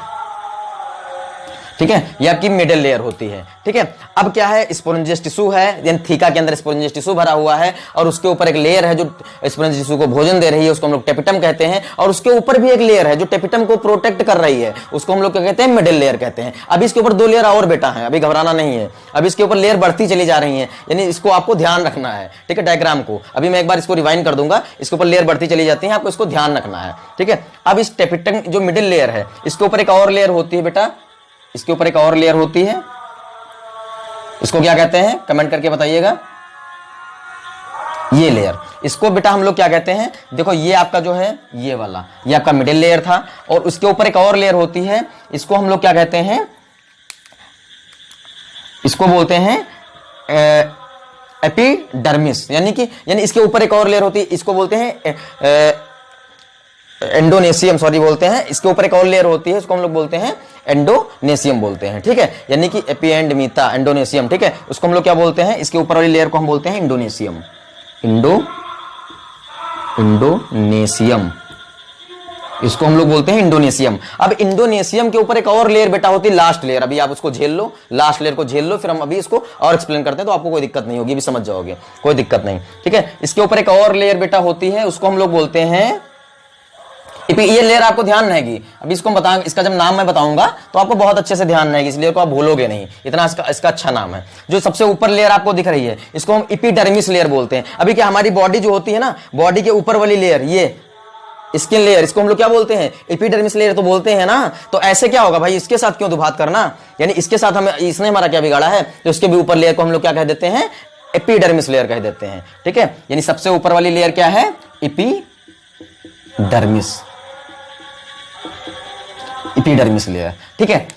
ठीक है, ये आपकी मिडल लेयर होती है। ठीक है, अब क्या है, स्पोरेंजियस टिश्यू है, यानी थीका के अंदर स्पोरेंजियस टिश्यू भरा हुआ है और उसके ऊपर एक लेयर है जो स्पोरेंजियस टिश्यू को भोजन दे रही है, उसको हम लोग टेपिटम कहते हैं। और उसके ऊपर भी एक लेयर है जो टेपिटम को प्रोटेक्ट कर रही है, उसको हम लोग क्या कहते हैं, मिडल लेयर कहते हैं। अभी इसके ऊपर 2 लेयर और बेटा है, अभी घबराना नहीं है, अभी इसके ऊपर लेयर बढ़ती चली जा रही है, यानी इसको आपको ध्यान रखना है। ठीक है, डायग्राम को अभी मैं एक बार इसको रिवाइंड कर दूंगा, इसके ऊपर लेयर बढ़ती चली जाती है, आपको इसको ध्यान रखना है। ठीक है, अब इस टेपिटम जो मिडल लेयर है, इसके ऊपर एक और लेयर होती है बेटा, इसके ऊपर एक और लेयर होती है, इसको क्या कहते हैं, कमेंट करके बताइएगा। ये लेयर, इसको बेटा हम लोग क्या कहते हैं, देखो ये आपका जो है ये वाला, ये आपका मिडिल लेयर था, और उसके ऊपर एक और लेयर होती है, इसको हम लोग क्या कहते हैं, इसको बोलते हैं एपिडर्मिस, यानी इसके ऊपर एक और लेयर होती है, इसको बोलते हैं एंडोनेशियम, सॉरी बोलते हैं, इसके ऊपर एक और लेयर होती है, इसको हम लोग बोलते हैं एंडोनेशियम बोलते हैं। ठीक है, यानी कि एपी एंड मीता एंडोनेशियम। ठीक है, उसको हम लोग क्या बोलते हैं, इसके ऊपर वाली लेयर को हम बोलते हैं इंडोनेशियम, इंडोनेशियम, इसको हम लोग बोलते हैं इंडोनेशियम। अब इंडोनेशियम के ऊपर एक और लेयर बेटा होती है, लास्ट लेयर। अभी आप उसको झेल लो, लास्ट लेयर को झेल लो, फिर हम अभी इसको और एक्सप्लेन करते हैं, तो आपको कोई दिक्कत नहीं होगी, भी समझ जाओगे, कोई दिक्कत नहीं। ठीक है, इसके ऊपर एक और लेयर बेटा होती है, उसको हम लोग बोलते हैं, ये लेयर आपको ध्यान रहेगी, अभी इसको बताऊंगा, इसका जब नाम मैं बताऊंगा तो आपको बहुत अच्छे से ध्यान रहेगी, इस लेयर को आप भूलोगे नहीं, इतना इसका अच्छा नाम है। जो सबसे ऊपर लेयर आपको दिख रही है, इसको हम एपिडर्मिस लेयर बोलते हैं। अभी क्या हमारी बॉडी जो होती है ना, बॉडी के ऊपर वाली लेयर, ये स्किन लेयर, इसको हम लोग क्या बोलते हैं, एपिडर्मिस लेयर तो बोलते हैं ना। तो ऐसे क्या होगा भाई, इसके साथ क्यों दुभात करना, यानी इसके साथ हमें, इसने हमारा क्या बिगाड़ा है, तो इसके भी ऊपर लेयर को हम लोग क्या कह देते हैं, एपिडर्मिस लेयर कह देते हैं। ठीक है, यानी सबसे ऊपर वाली लेयर क्या है, एपिडर्मिस, एपिडर्मिस लेयर। ठीक है,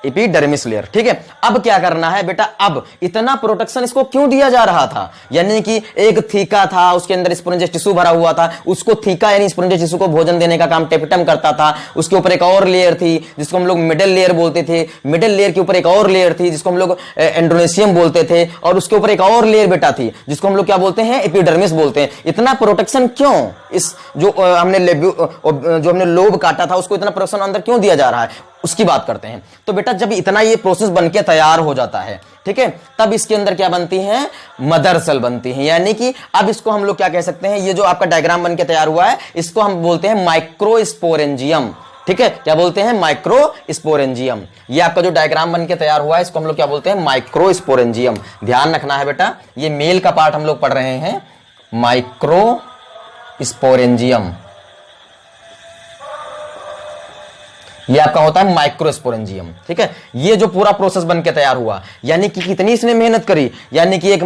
एपिडर्मिस लेयर। ठीक है, अब क्या करना है बेटा, अब इतना प्रोटेक्शन इसको क्यों दिया जा रहा था, यानी कि एक थीका था, उसके अंदर स्पोरेंजियस टिश्यू भरा हुआ था, उसको थीका यानी स्पोरेंजियस टिश्यू को भोजन देने का काम टेपिटम करता था। उसके ऊपर एक और लेयर थी जिसको हम लोग मिडल लेयर बोलते थे, मिडल लेयर के ऊपर एक और लेयर थी जिसको हम लोग एंडोनेशियम बोलते थे, और उसके ऊपर एक और लेयर बेटा थी जिसको हम लोग क्या बोलते हैं, एपिडर्मिस बोलते हैं। इतना प्रोटेक्शन क्यों, इस जो हमने लोब काटा था उसको इतना प्रोटेक्शन अंदर क्यों दिया जा रहा है, उसकी बात करते हैं। तो बेटा जब इतना ये प्रोसेस बनके तैयार हो जाता है, ठीक है, तब इसके अंदर क्या बनती है, मदर सेल बनती है। यानी कि अब इसको हम लोग क्या कह सकते हैं, ये जो आपका डायग्राम बनके तैयार हुआ है, इसको हम बोलते हैं माइक्रोस्पोरेंजियम। ठीक है, क्या बोलते हैं, माइक्रोस्पोरेंजियम। ये आपका जो डायग्राम बनके तैयार हुआ है, इसको हम लोग क्या बोलते हैं, माइक्रोस्पोरेंजियम। ध्यान रखना है बेटा, ये मेल का पार्ट हम लोग पढ़ रहे हैं, माइक्रोस्पोरेंजियम, ये आपका होता है माइक्रोस्पोरेंजियम। ठीक है, ये जो पूरा प्रोसेस बनके तैयार हुआ, यानी कि कितनी इसने मेहनत करी, यानी कि एक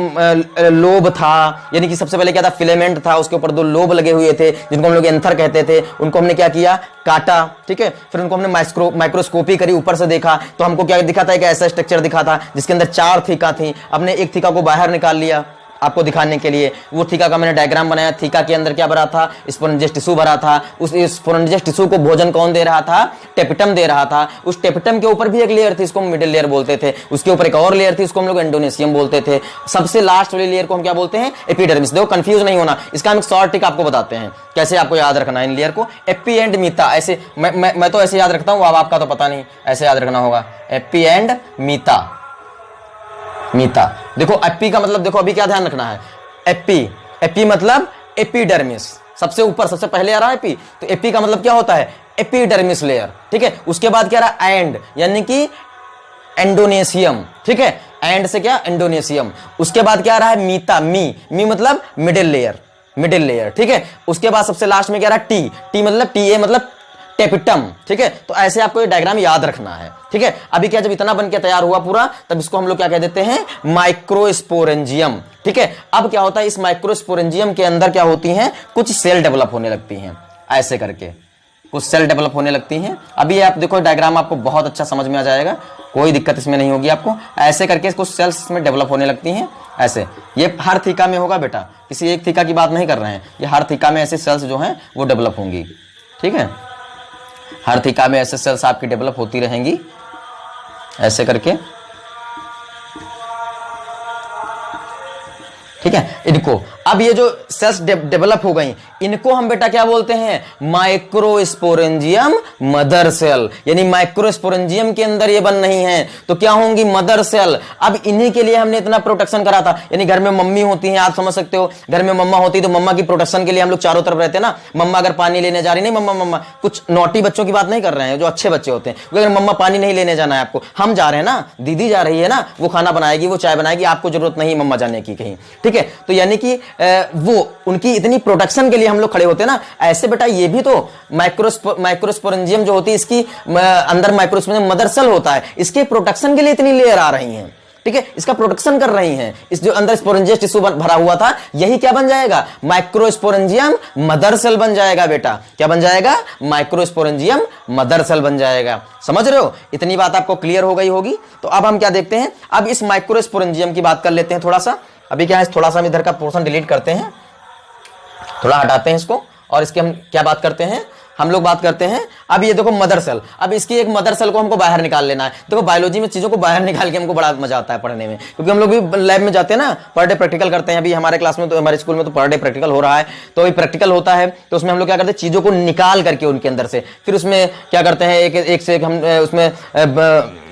लोब था, यानी कि सबसे पहले क्या था, फिलामेंट था, उसके ऊपर 2 लोब लगे हुए थे जिनको हम लोग एंथर कहते थे, उनको हमने क्या किया, काटा। ठीक है, फिर उनको हमने माइक्रोस्कोपी करी, ऊपर से देखा तो हमको क्या दिखा था, एक ऐसा स्ट्रक्चर दिखा था जिसके अंदर 4 थीका थी। हमने एक थीका को बाहर निकाल लिया, आपको दिखाने के लिए। वो थीका का मैंने डायग्राम बनाया, थीका के अंदर क्या भरा था, स्पोरेंजियस टिश्यू भरा था। उस स्पोरेंजियस टिश्यू को भोजन कौन दे रहा था, टेपिटम दे रहा था। उस टेपिटम के ऊपर भी एक लेयर थी, इसको मिडिल लेयर बोलते थे। उसके ऊपर एक और लेयर थी, उसको हम लोग एंडोनेशियम बोलते थे। सबसे लास्ट वाली लेयर को हम क्या बोलते हैं, एपिडर्मिस। देखो कंफ्यूज नहीं होना, इसका हम शॉर्ट ट्रिक आपको बताते हैं कैसे आपको याद रखना है इन लेयर को। एपी एंड मीता, ऐसे मैं तो ऐसे याद रखता हूं, अब आपका तो पता नहीं, ऐसे याद रखना होगा, एपी एंड मीता। मीता देखो, एपी का मतलब देखो अभी क्या ध्यान रखना है, एपी, एपी मतलब एपिडर्मिस, सबसे ऊपर सबसे पहले आ रहा है एपी, तो एपी का मतलब क्या होता है, एपिडर्मिस लेयर, ठीक है। उसके बाद क्या रहा, एंड यानी कि एंडोनेशियम, ठीक है, एंड से क्या, एंडोनेशियम। उसके बाद क्या रहा है, मीता, मी मतलब मिडिल लेयर, मिडिल लेयर, ठीक है। उसके बाद सबसे लास्ट में क्या रहा, टी, टी मतलब टीए मतलब टेपिटम, ठीक है। तो ऐसे आपको ये डायग्राम याद रखना है, ठीक है। अभी क्या, जब इतना बन के तैयार हुआ पूरा, तब इसको हम लोग क्या कह देते हैं, माइक्रोस्पोरेंजियम, ठीक है। अब क्या होता है, इस माइक्रोस्पोरेंजियम के अंदर क्या होती हैं, कुछ सेल डेवलप होने लगती हैं, ऐसे करके कुछ सेल डेवलप होने लगती हैं। अभी आप देखो डायग्राम आपको बहुत अच्छा समझ में आ जाएगा, कोई दिक्कत इसमें नहीं होगी आपको। ऐसे करके कुछ सेल्स इसमें डेवलप होने लगती हैं, ऐसे। ये हर थीका में होगा बेटा, किसी एक थीका की बात नहीं कर रहे हैं, ये हर थीका में ऐसे सेल्स जो हैं वो डेवलप होंगी, ठीक है। हर थीका में ऐसे सेल्स आपकी डेवलप होती रहेंगी, ऐसे करके, ठीक है। इनको अब ये जो सेल्स डेवलप हो गई, इनको हम बेटा क्या बोलते हैं, माइक्रोस्पोरेंजियम मदर सेल, यानी माइक्रोस्पोरेंजियम के अंदर ये बन रही हैं तो क्या होंगी, मदर सेल। अब इन्हीं के लिए हमने इतना प्रोटेक्शन करा था, यानी घर में मम्मी होती हैं, आप समझ सकते हो, घर में मम्मा होती तो मम्मा की प्रोटेक्शन के लिए हम लोग चारों तरफ रहते हैं ना। मम्मा अगर पानी लेने जा रही, नहीं मम्मा मम्मा, कुछ नॉटी बच्चों की बात नहीं कर रहे हैं, जो अच्छे बच्चे होते हैं, अगर मम्मा पानी नहीं लेने जाना है आपको, हम जा रहे हैं ना, दीदी जा रही है ना, वो खाना बनाएगी, वो चाय बनाएगी, आपको जरूरत नहीं मम्मा जाने की कहीं, ठीक है। तो यानी कि वो उनकी इतनी प्रोटेक्शन के लिए हम लोग खड़े होते हैं ना, ऐसे बेटा ये भी तो माइक्रोस्पोरेंजियम जो होती है, इसकी अंदर माइक्रोस्पोरेंजियम मदर सेल होता है, इसके प्रोटेक्शन के लिए इतनी लेयर आ रही हैं, ठीक है, इसका प्रोटेक्शन कर रही हैं। इस जो अंदर स्पोरेंजियस टिश्यू भरा हुआ था, यही क्या बन जाएगा, माइक्रोस्पोरेंजियम मदर सेल बन जाएगा बेटा। क्या बन जाएगा, माइक्रोस्पोरेंजियम मदर सेल बन जाएगा। समझ रहे हो, इतनी बात आपको क्लियर हो गई होगी। तो अब हम क्या देखते हैं, अब इस माइक्रोस्पोरेंजियम की बात कर लेते हैं थोड़ा सा। अभी क्या है, थोड़ा सा हम इधर का पोर्शन डिलीट करते हैं, थोड़ा हटाते हैं इसको, और इसकी हम क्या बात करते हैं, हम लोग बात करते हैं। अब ये देखो मदर सेल, अब इसकी एक मदर सेल को हमको बाहर निकाल लेना है। देखो बायोलॉजी में चीजों को बाहर निकाल के हमको बड़ा मजा आता है पढ़ने में, क्योंकि हम लोग भी लैब में जाते हैं ना, पर डे प्रैक्टिकल करते हैं। अभी हमारे क्लास में तो, हमारे स्कूल में तो पर डे प्रैक्टिकल हो रहा है, तो अभी प्रैक्टिकल होता है, तो उसमें हम लोग क्या करते हैं, चीजों को निकाल करके उनके अंदर से, फिर उसमें क्या करते हैं, एक से एक हम उसमें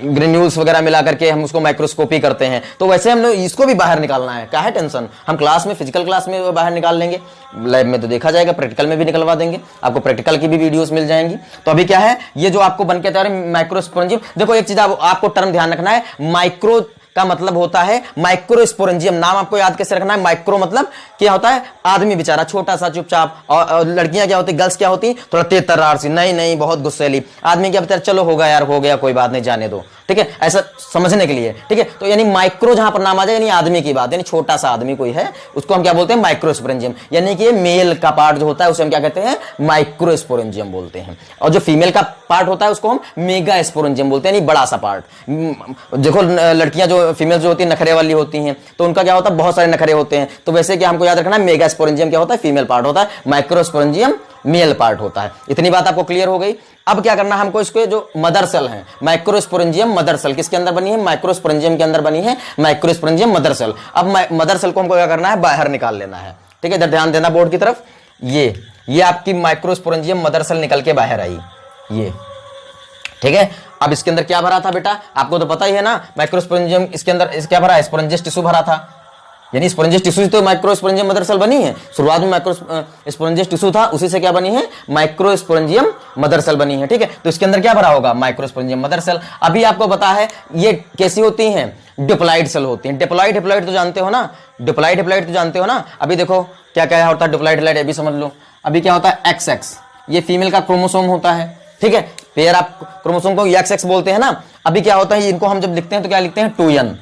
ग्रेन्यूल्स वगैरह मिला करके हम उसको माइक्रोस्कोपी करते हैं। तो वैसे हम लोग इसको भी बाहर निकालना है, क्या है टेंशन, हम क्लास में, फिजिकल क्लास में बाहर निकाल लेंगे, लैब में तो देखा जाएगा, प्रैक्टिकल में भी निकलवा देंगे, आपको प्रैक्टिकल की भी वीडियोस मिल जाएंगी। तो अभी क्या है, ये जो आपको बनके तैयार है माइक्रोस्पोरेंजियम, देखो एक चीज आपको टर्म ध्यान रखना है, माइक्रो का मतलब होता है माइक्रोस्पोरेंजियम। नाम आपको याद कैसे रखना है, माइक्रो मतलब क्या होता है, आदमी बेचारा छोटा सा चुपचाप, और लड़कियां क्या होती, गर्ल्स क्या होती, थोड़ा तेज तर्रार सी, नहीं नहीं बहुत गुस्सैली। आदमी क्या बेचारा, चलो होगा यार, हो गया कोई बात नहीं, जाने दो, ठीक है, ऐसा समझने के लिए, ठीक है। तो यानी माइक्रो जहां पर नाम आ जाए, यानी आदमी की बात, यानी छोटा सा आदमी कोई है, उसको हम क्या बोलते हैं, माइक्रोस्पोरेंजियम। यानी कि मेल का पार्ट जो होता है उसे हम क्या कहते हैं, माइक्रोस्पोरेंजियम बोलते हैं, और जो फीमेल का पार्ट होता है उसको हम मेगा स्पोरेंजियम बोलते हैं, यानी बड़ा सा पार्ट। देखो लड़कियां जो फीमेल जो होती है नखरे वाली होती हैं, तो उनका क्या होता है, बहुत सारे नखरे होते हैं, तो वैसे क्या हमको याद रखना है, मेगा स्पोरेंजियम क्या होता है, फीमेल पार्ट होता है, माइक्रोस्पोरेंजियम मेल पार्ट होता है। इतनी बात आपको क्लियर हो गई। अब क्या करना है हमको, इसके जो मदर सेल है, माइक्रोस्पोरेंजियम मदर सेल किसके अंदर बनी है, माइक्रोस्पोरेंजियम के अंदर बनी है, माइक्रोस्पोरेंजियम मदर सेल। अब मदर सेल को हमको क्या करना है, बाहर निकाल लेना है, ठीक है। इधर ध्यान देना बोर्ड की तरफ, ये आपकी माइक्रोस्पोरेंजियम मदर सेल निकल के बाहर आई, ये ठीक है। अब इसके अंदर क्या भरा था बेटा, आपको तो पता ही है ना, माइक्रोस्पोरेंजियम, इसके अंदर क्या भरा है, स्पोरेंजियस टिश्यू भरा था, यानी स्पोरेंजियस टिश्यू तो माइक्रोस्पोरेंजियम मदर सेल बनी है। शुरुआत में माइक्रोस्पोरेंजियस टिश्यू था, उसी से क्या बनी है, माइक्रोस्पोरेंजियम मदर सेल बनी है, ठीक है। तो इसके अंदर क्या भरा होगा, माइक्रोस्पोरेंजियम मदर सेल। अभी आपको पता है ये कैसी होती हैं, डिप्लॉइड सेल होती हैं। डिप्लॉइड हिप्लॉइड तो जानते हो ना, डिप्लॉइड हिप्लॉइड तो जानते हो ना। अभी देखो क्या क्या होता है डिप्लॉइड हिप्लॉइड, अभी समझ लो। अभी क्या होता है, XX, ये फीमेल का क्रोमोसोम होता है, ठीक है, पेयर आप क्रोमोसोम को XX बोलते हैं ना। अभी क्या होता है, इनको हम जब लिखते हैं तो क्या लिखते हैं, 2N,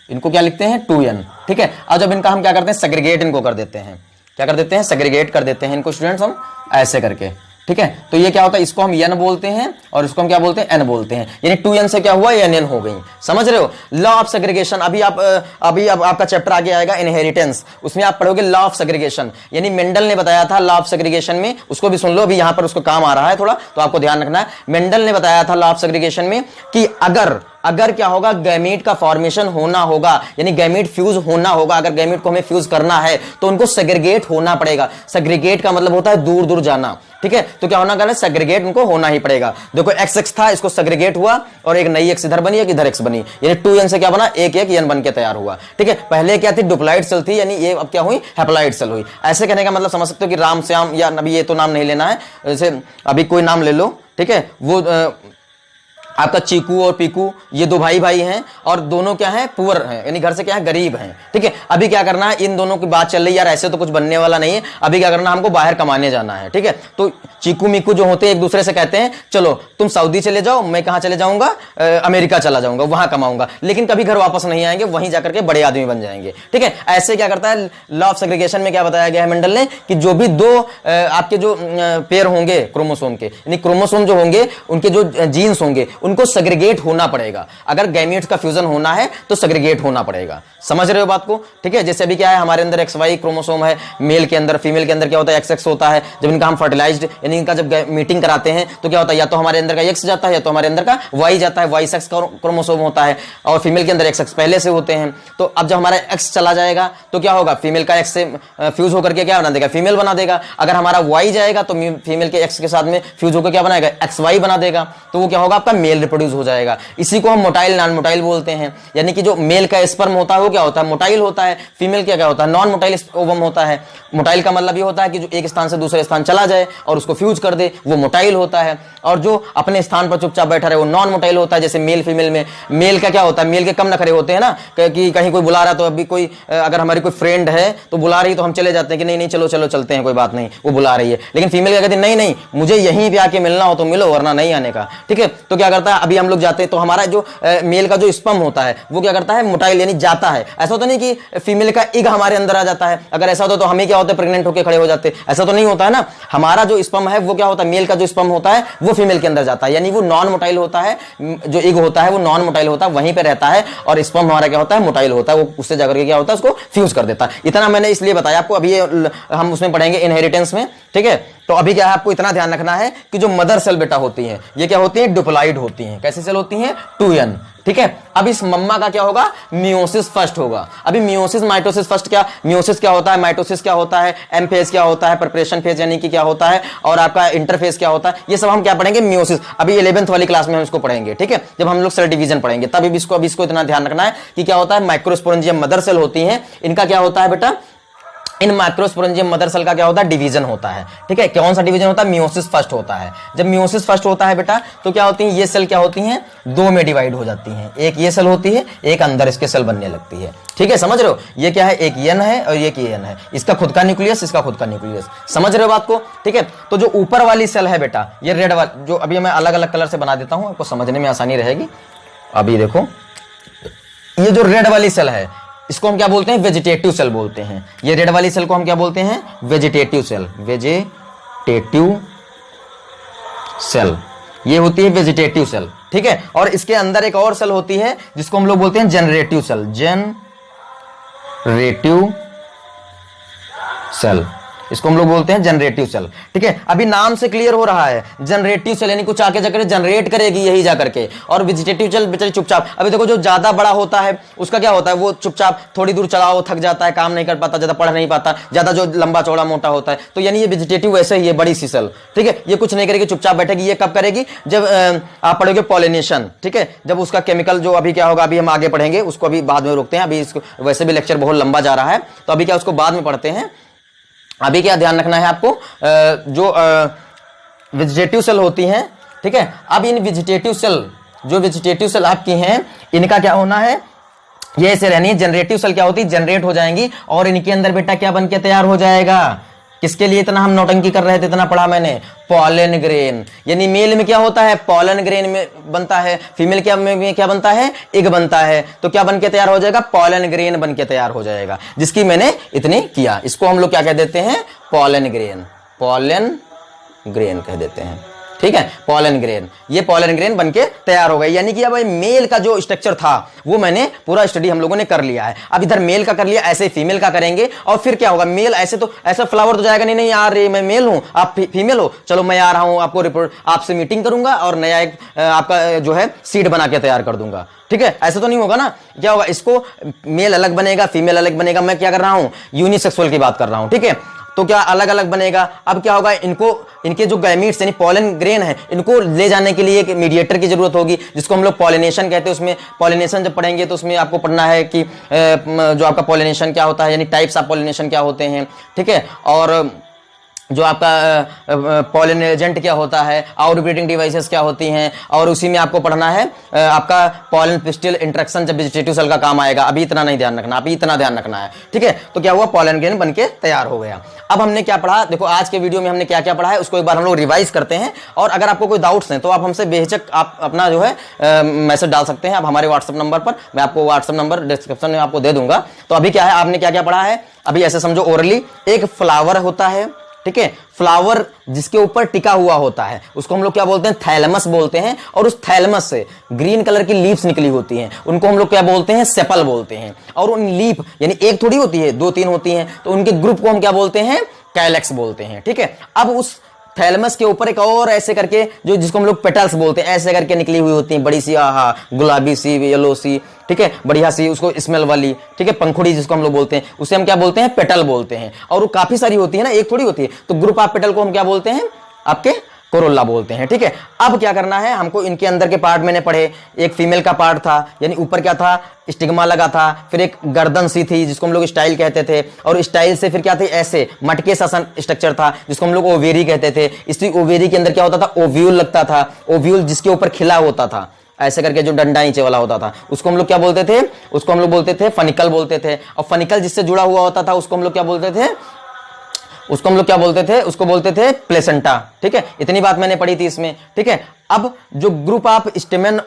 इनको क्या लिखते हैं, 2N, ठीक है। और जब इनका हम क्या करते हैं, सेग्रीगेट इनको कर देते हैं, क्या कर देते हैं, सेग्रीगेट कर देते हैं इनको स्टूडेंट्स हम, ऐसे करके, ठीक है, तो ये क्या होता है, इसको हम n बोलते हैं और इसको हम क्या बोलते हैं, n बोलते हैं, यानी 2n से क्या हुआ, n हो गई। समझ रहे हो, लॉ ऑफ सेग्रीगेशन। अभी अब आपका चैप्टर आगे आएगा इनहेरिटेंस, उसमें आप पढ़ोगे लॉ ऑफ सेग्रीगेशन, यानी मेंडल ने बताया था लॉ ऑफ सेग्रीगेशन में, उसको भी सुन लो, अभी यहां पर उसको काम आ रहा है थोड़ा, तो आपको ध्यान रखना है। मेंडल ने बताया था लॉ ऑफ सेग्रीगेशन में कि अगर क्या होगा, गैमीट का फॉर्मेशन होना होगा, यानी गैमीट फ्यूज होना होगा, अगर गैमीट को हमें फ्यूज करना है तो उनको सेग्रीगेट होना पड़ेगा। सेग्रीगेट का मतलब होता है दूर दूर जाना, ठीक है, तो क्या होना है, सेग्रीगेट उनको होना ही पड़ेगा। देखो x था, इसको सेग्रीगेट हुआ और एक नई x इधर बनी, एक इधर x बनी, यानी 2n से क्या बना, एक n बन के तैयार हुआ। ठीक है, पहले क्या थी, डिप्लॉइड सेल थी, यानी ये अब क्या हुई, हैप्लॉइड सेल हुई। ऐसे कहने का मतलब समझ सकते हो कि राम श्याम, या अभी ये तो नाम नहीं लेना है, जैसे अभी कोई नाम ले लो, ठीक है, वो आपका चीकू और पीकू, ये दो भाई हैं और दोनों क्या हैं, पुअर हैं, यानी घर से क्या है, गरीब हैं। ठीक है, अभी क्या करना है, इन दोनों की बात चल रही है, यार ऐसे तो कुछ बनने वाला नहीं है, अभी क्या करना है, हमको बाहर कमाने जाना है। ठीक है, तो चीकू मीकू जो होते हैं एक दूसरे से कहते हैं, चलो तुम सऊदी चले जाओ, मैं कहां चले जाऊंगा, अमेरिका चला जाऊंगा, वहां कमाऊंगा, लेकिन कभी घर वापस नहीं आएंगे, वहीं जाकर के बड़े आदमी बन जाएंगे। ठीक है, ऐसे क्या करता है, लॉ ऑफ सेग्रीगेशन में क्या बताया गया है मेंडल ने, कि जो भी दो आपके जो पेयर होंगे क्रोमोसोम के, यानी क्रोमोसोम जो होंगे, उनके जो जीन्स होंगे, उनको सेग्रीगेट होना पड़ेगा। अगर गैमीट्स का फ्यूजन होना है तो सेग्रीगेट होना पड़ेगा। समझ रहे हो बात को? ठीक है, जैसे अभी क्या है, हमारे अंदर XY क्रोमोसोम है मेल के अंदर, फीमेल के अंदर क्या होता है, XX होता है। जब इनका हम फर्टिलाइज्ड, यानी इनका जब मीटिंग कराते हैं तो क्या होता है, या तो हमारे अंदर का X जाता है या तो हमारे अंदर का Y जाता है, Y सेक्स क्रोमोसोम होता है, और फीमेल के अंदर XX पहले से होते हैं। तो अब जब हमारा X चला जाएगा तो क्या होगा, फीमेल का X से फ्यूज होकर के क्या बना देगा, फीमेल बना देगा। अगर हमारा Y जाएगा तो फीमेल के X के साथ में फ्यूज होकर क्या बनाएगा, XY बना देगा, तो वो क्या होगा, आपका मेल रिप्रोड्यूस हो जाएगा। इसी को हम मोटाइल नॉन मोटाइल बोलते हैं, यानी कि जो मेल का स्पर्म होता है वो क्या होता है, मोटाइल होता है, फीमेल क्या होता है, नॉन मोटाइल ओवम होता है। मोटाइल का मतलब ये होता है कि जो एक स्थान से दूसरे स्थान चला जाए और उसको फ्यूज कर दे, वो मोटाइल होता है। और जो अपने स्थान पर चुपचाप बैठा रहे वो नॉन मोटाइल होता है। जैसे मेल फीमेल में, मेल का क्या होता है, मेल के कम नखरे होते हैं ना, कि कहीं कोई बुला रहा है तो अभी कोई अगर हमारी कोई फ्रेंड है तो बुला रही है तो हम चले जाते हैं कि नहीं नहीं चलो चलो चलते हैं, कोई बात नहीं, वो बुला रही है। लेकिन फीमेल क्या कहती है, नहीं नहीं मुझे यहीं पे आके मिलना हो तो मिलो, वरना नहीं आने का। ठीक है, तो क्या करता है, अभी हम लोग जाते हैं तो हमारा जो मेल का जो स्पर्म होता है वो क्या करता है, मोटाइल यानी जाता है। ऐसा तो नहीं कि फीमेल का एग हमारे अंदर आ जाता है, अगर ऐसा होता तो हमें क्या होता है, प्रेग्नेंट होकर खड़े हो जाते, ऐसा तो नहीं होता है ना। हमारा जो स्पर्म है वो क्या होता है, मेल का जो स्पर्म होता है वो फीमेल के अंदर जाता है, यानी वो नॉन मोटाइल होता है। जो एग होता है वो नॉन मोटाइल होता है, वहीं पे रहता है, और स्पर्म हमारा क्या होता है, मोटाइल होता है, वो उससे जाकर के क्या होता है, उसको फ्यूज कर देता है। इतना मैंने इसलिए बताया आपको, अभी हम उसमें पढ़ेंगे इनहेरिटेंस में। ठीक है, तो अभी क्या है, आपको इतना ध्यान रखना है कि जो मदर सेल बेटा होती है ये क्या होती है, डिप्लॉइड होती है। कैसी सेल होती है, 2n। ठीक है, अब इस मम्मा का क्या होगा, मियोसिस फर्स्ट होगा। अभी मियोसिस माइटोसिस फर्स्ट, क्या मियोसिस क्या होता है, माइटोसिस क्या होता है, एम फेज क्या होता है, प्रिपरेशन फेज यानी कि क्या होता है, और आपका इंटरफेज क्या होता है, ये सब हम क्या पढ़ेंगे, मियोसिस। अभी 11th वाली क्लास में हम इसको पढ़ेंगे। ठीक है, जब हम लोग सेल डिवीजन पढ़ेंगे तब इसको इतना ध्यान रखना है कि क्या होता है, माइक्रोस्पोरेंजियम मदर सेल होती है, इनका क्या होता है बेटा, इन माइक्रोस्पोरेंजियम मदर सेल का क्या होता है, डिवीजन होता है। ठीक है, कौन सा डिवीजन होता है, मियोसिस फर्स्ट होता है। जब मियोसिस फर्स्ट होता है बेटा तो क्या होती है, ये सेल क्या होती हैं, दो में डिवाइड हो जाती हैं। एक ये सेल होती है, एक अंदर इसके सेल बनने लगती है। ठीक है, समझ रहे हो, ये क्या है, एक n है और एक n है, इसका खुद का न्यूक्लियस, इसका खुद का न्यूक्लियस। समझ रहे हो बात को? ठीक है, तो जो ऊपर वाली सेल है बेटा, ये रेड वाली, जो अभी मैं अलग अलग कलर से बना देता हूं, आपको समझने में आसानी रहेगी। अभी देखो, ये जो रेड वाली सेल है इसको हम क्या बोलते हैं, वेजिटेटिव सेल बोलते हैं। ये रेड वाली सेल को हम क्या बोलते हैं, वेजिटेटिव सेल। वेजिटेटिव सेल ये होती है वेजिटेटिव सेल। ठीक है, और इसके अंदर एक और सेल होती है जिसको हम लोग बोलते हैं जनरेटिव सेल। जनरेटिव सेल, इसको हम लोग बोलते हैं जनरेटिव सेल। ठीक है, अभी नाम से क्लियर हो रहा है, जनरेटिव सेल यानी कुछ आके जाकर जनरेट करेगी यही जाकर के, और वेजिटेटिव सेल बेचारी चुपचाप। अभी देखो, जो ज्यादा बड़ा होता है उसका क्या होता है, वो चुपचाप थोड़ी दूर चलाओ थक जाता है, काम नहीं कर पाता, ज्यादा पढ़ नहीं पाता, ज्यादा जो लंबा चौड़ा मोटा होता है। तो यानी ये वेजिटेटिव वैसे ही है, बड़ी सी सेल। ठीक है, ये कुछ नहीं करेगी, चुपचाप बैठेगी। ये कब करेगी, जब आप पढ़ोगे पॉलिनेशन। ठीक है, जब उसका केमिकल जो अभी क्या होगा, अभी हम आगे पढ़ेंगे उसको, अभी बाद में रोकते हैं, अभी इसको वैसे भी लेक्चर बहुत लंबा जा रहा है, तो अभी क्या उसको बाद में पढ़ते हैं। अभी क्या ध्यान रखना है आपको, जो वेजिटेटिव सेल होती हैं। ठीक है, अब इन वेजिटेटिव सेल, जो वेजिटेटिव सेल आपकी हैं, इनका क्या होना है, ये ऐसे रहनी है। जनरेटिव सेल क्या होती है, जनरेट हो जाएंगी, और इनके अंदर बेटा क्या बन के तैयार हो जाएगा। किसके लिए इतना हम नौटंकी कर रहे थे, इतना पढ़ा मैंने, पॉलन ग्रेन। यानी मेल में क्या होता है, पॉलन ग्रेन में बनता है, फीमेल क्या में क्या बनता है, एग बनता है। तो क्या बन के तैयार हो जाएगा, पॉलन ग्रेन बन के तैयार हो जाएगा, जिसकी मैंने इतनी किया। इसको हम लोग क्या कह देते हैं, पॉलन ग्रेन। पॉलन ग्रेन कह देते हैं। ठीक है, पॉलन ग्रेन, ये पॉलन ग्रेन बनके तैयार हो गई। यानी कि अब मेल का जो स्ट्रक्चर था वो मैंने पूरा स्टडी हम लोगों ने कर लिया है। अब इधर मेल का कर लिया, ऐसे फीमेल का करेंगे और फिर क्या होगा, मेल ऐसे तो ऐसा फ्लावर तो जाएगा नहीं, नहीं यार ये मैं मेल हूं आप फीमेल हो, चलो मैं आ रहा हूं आपको रिपोर्ट, आपसे मीटिंग करूंगा और नया एक आपका जो है सीड बना के तैयार कर दूंगा। ठीक है, ऐसा तो नहीं होगा ना। क्या होगा, इसको मेल अलग बनेगा, फीमेल अलग बनेगा। मैं क्या कर रहा हूं, यूनिसेक्सुअल की बात कर रहा हूं। ठीक है, तो क्या अलग अलग बनेगा। अब क्या होगा, इनको इनके जो गैमीट्स यानी पॉलन ग्रेन है, इनको ले जाने के लिए एक मीडिएटर की जरूरत होगी, जिसको हम लोग पॉलिनेशन कहते हैं। उसमें पॉलिनेशन जब पढ़ेंगे तो उसमें आपको पढ़ना है कि जो आपका पॉलिनेशन क्या होता है, यानी टाइप्स ऑफ पॉलिनेशन क्या होते हैं। ठीक है, और जो आपका पॉलन एजेंट क्या होता है, आउटब्रीडिंग डिवाइसेस क्या होती हैं, और उसी में आपको पढ़ना है आपका पॉलन पिस्टिल इंटरेक्शन जब वेजिटेटिव सेल का काम आएगा। अभी इतना नहीं ध्यान रखना, अभी इतना ध्यान रखना है। ठीक है, तो क्या हुआ, पॉलन ग्रेन बनके तैयार हो गया। अब हमने क्या पढ़ा, देखो आज के वीडियो में हमने क्या क्या पढ़ा है उसको एक बार हम लोग रिवाइज करते हैं। और अगर आपको कोई डाउट्स हैं तो आप हमसे बेहिचक आप अपना जो है मैसेज डाल सकते हैं आप हमारे व्हाट्सएप नंबर पर। मैं आपको व्हाट्सएप नंबर डिस्क्रिप्शन में आपको दे दूंगा। तो अभी क्या है, आपने क्या क्या पढ़ा है, अभी ऐसे समझो ओरली, एक फ्लावर होता है। ठीक है, फ्लावर जिसके ऊपर टिका हुआ होता है उसको हम लोग क्या बोलते हैं, थैलमस बोलते हैं। और उस थैलमस से ग्रीन कलर की लीव्स निकली होती हैं, उनको हम लोग क्या बोलते हैं, सेपल बोलते हैं। और उन लीफ यानी एक थोड़ी होती है, दो तीन होती हैं, तो उनके ग्रुप को हम क्या बोलते हैं, कैलेक्स बोलते हैं। ठीक है, अब उस थैलमस के ऊपर एक और ऐसे करके जो जिसको हम लोग पेटल्स बोलते हैं, ऐसे करके निकली हुई होती हैं, बड़ी सी, आहा, गुलाबी सी, येलो सी, ठीक है, बढ़िया सी, उसको स्मेल वाली, ठीक है, पंखुड़ी जिसको हम लोग बोलते हैं, उसे हम क्या बोलते हैं, पेटल बोलते हैं। और वो काफी सारी होती है ना, एक थोड़ी होती है। तो ग्रुप ऑफ पेटल को हम क्या बोलते हैं, आपके कोरोल्ला बोलते हैं। ठीक है, अब क्या करना है हमको, इनके अंदर के पार्ट मैंने पढ़े, एक फीमेल का पार्ट था, यानी ऊपर क्या था, स्टिग्मा लगा था, फिर एक गर्दन सी थी जिसको हम लोग स्टाइल कहते थे, और स्टाइल से फिर क्या थे, ऐसे मटके सा स्ट्रक्चर था जिसको हम लोग ओवेरी कहते थे। इसी ओवेरी के अंदर क्या होता था, ओव्यूल लगता था, ओव्यूल जिसके ऊपर खिला होता था, ऐसे करके जो डंडा नीचे वाला होता था, उसको हम लोग क्या बोलते थे, उसको हम लोग बोलते थे फनिकल बोलते थे। और फनिकल जिससे जुड़ा हुआ होता था उसको हम लोग क्या बोलते थे, उसको हम लोग क्या बोलते थे, उसको बोलते थे प्लेसेंटा। ठीक है, इतनी बात मैंने पढ़ी थी इसमें। ठीक है, अब जो group of स्टेमन,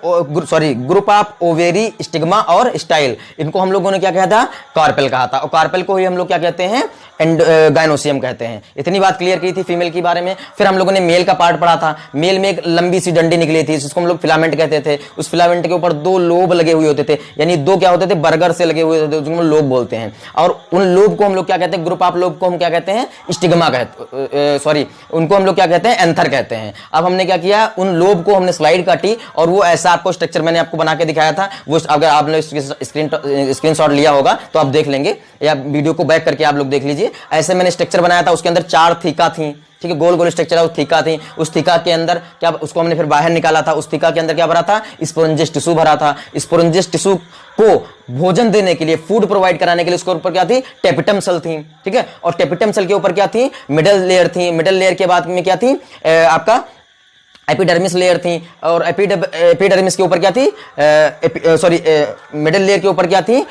sorry group of ovary, stigma और स्टाइल, इनको हम लोगों ने क्या कहा था, कार्पेल कहा था। और कार्पेल को ही हम लोग क्या कहते हैं, गायनोसियम कहते हैं। इतनी बात क्लियर की थी फीमेल के बारे में। फिर हम लोगों ने मेल का पार्ट पढ़ा था। मेल में एक लंबी सी डंडी निकली थी जिसको हम लोग फिलामेंट कहते थे। उस फिलामेंट के ऊपर दो लोब लगे हुए होते थे, यानी दो क्या होते थे, बर्गर से लगे हुए होते थे, जिनको हम लोब बोलते हैं। और उन लोब को हम लोग क्या कहते हैं, ग्रुप ऑफ लोब को हम क्या कहते हैं, स्टिग्मा कहते, सॉरी उनको हम लोग क्या कहते हैं, एंथर कहते हैं। अब हमने क्या किया, उन लोब को हमने स्लाइड काटी और वो ऐसा आपको स्ट्रक्चर मैंने आपको बना के दिखाया था। वो अगर आपने स्क्रीनशॉट लिया होगा तो आप देख लेंगे, या वीडियो को बैक करके आप लोग देख लीजिए। ऐसे मैंने स्ट्रक्चर बनाया था, उसके अंदर 4 थीका थी। ठीक है, गोल गोल स्ट्रक्चर है, उस थीका थी। उस थीका के अंदर क्या, उसको हमने फिर बाहर निकाला था। उस थीका के अंदर क्या भरा था, स्पोरेंजियस टिश्यू भरा था। स्पोरेंजियस टिश्यू को भोजन देने के लिए, फूड प्रोवाइड कराने के लिए उसके ऊपर क्या थी, टेपिटम सेल थी। ठीक है, और टेपिटम सेल के ऊपर क्या थी, मिडल लेयर थी। मिडल लेयर के बाद में क्या थी, आपका एपिडर्मिस लेयर थी। और एपिडर्मिस के ऊपर क्या थी, सॉरी मिडल लेयर के ऊपर क्या थी,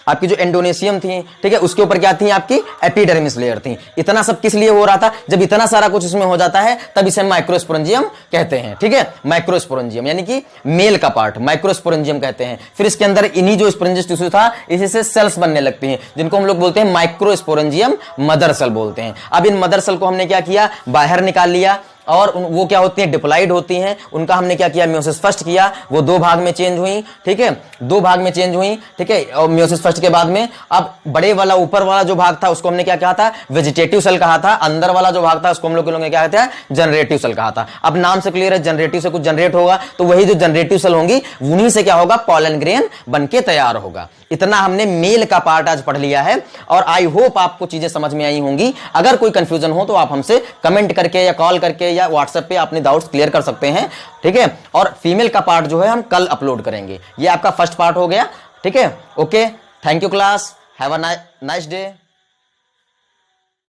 आपकी जो एंडोनेशियम थी। ठीक है, उसके ऊपर क्या थी, आपकी एपिडर्मिस लेयर थी। इतना सब किस लिए हो रहा था, जब इतना सारा कुछ इसमें हो जाता है तब इसे माइक्रोस्पोरेंजियम कहते हैं। ठीक है, माइक्रोस्पोरेंजियम यानी कि मेल का पार्ट माइक्रोस्पोरेंजियम कहते हैं। फिर इसके अंदर इन्हीं जो स्पोरेंजियस टिश्यू था, इसी से सेल्स बनने लगती हैं, जिनको हम लोग बोलते हैं माइक्रोस्पोरेंजियम मदर सेल बोलते हैं। अब इन मदर सेल को हमने क्या किया, बाहर निकाल लिया। और वो क्या होती हैं, डिप्लॉइड होती हैं। उनका हमने क्या किया, मियोसिस फर्स्ट किया, वो 2 भाग में चेंज हुई। ठीक है, 2 भाग में चेंज हुई। ठीक है, और मियोसिस फर्स्ट के बाद में अब बड़े वाला ऊपर वाला जो भाग था उसको हमने क्या कहा था, वेजिटेटिव सेल कहा था। अंदर वाला जो भाग था उसको हम लोग क्या कहते हैं, जनरेटिव सेल कहा था। अब नाम से क्लियर है, जनरेटिव से कुछ जनरेट होगा, तो वही जो जनरेटिव सेल होंगी उन्हीं से क्या होगा, पॉलन ग्रेन बनके तैयार होगा। इतना हमने मेल का पार्ट आज पढ़ लिया है और आई होप आपको चीजें समझ में आई होंगी। अगर कोई कंफ्यूजन हो तो आप हमसे कमेंट करके या कॉल करके या व्हाट्सएप पे अपने डाउट्स क्लियर कर सकते हैं। ठीक है, और फीमेल का पार्ट जो है हम कल अपलोड करेंगे। ये आपका फर्स्ट पार्ट हो गया। ठीक है, okay, thank you class, have a nice day.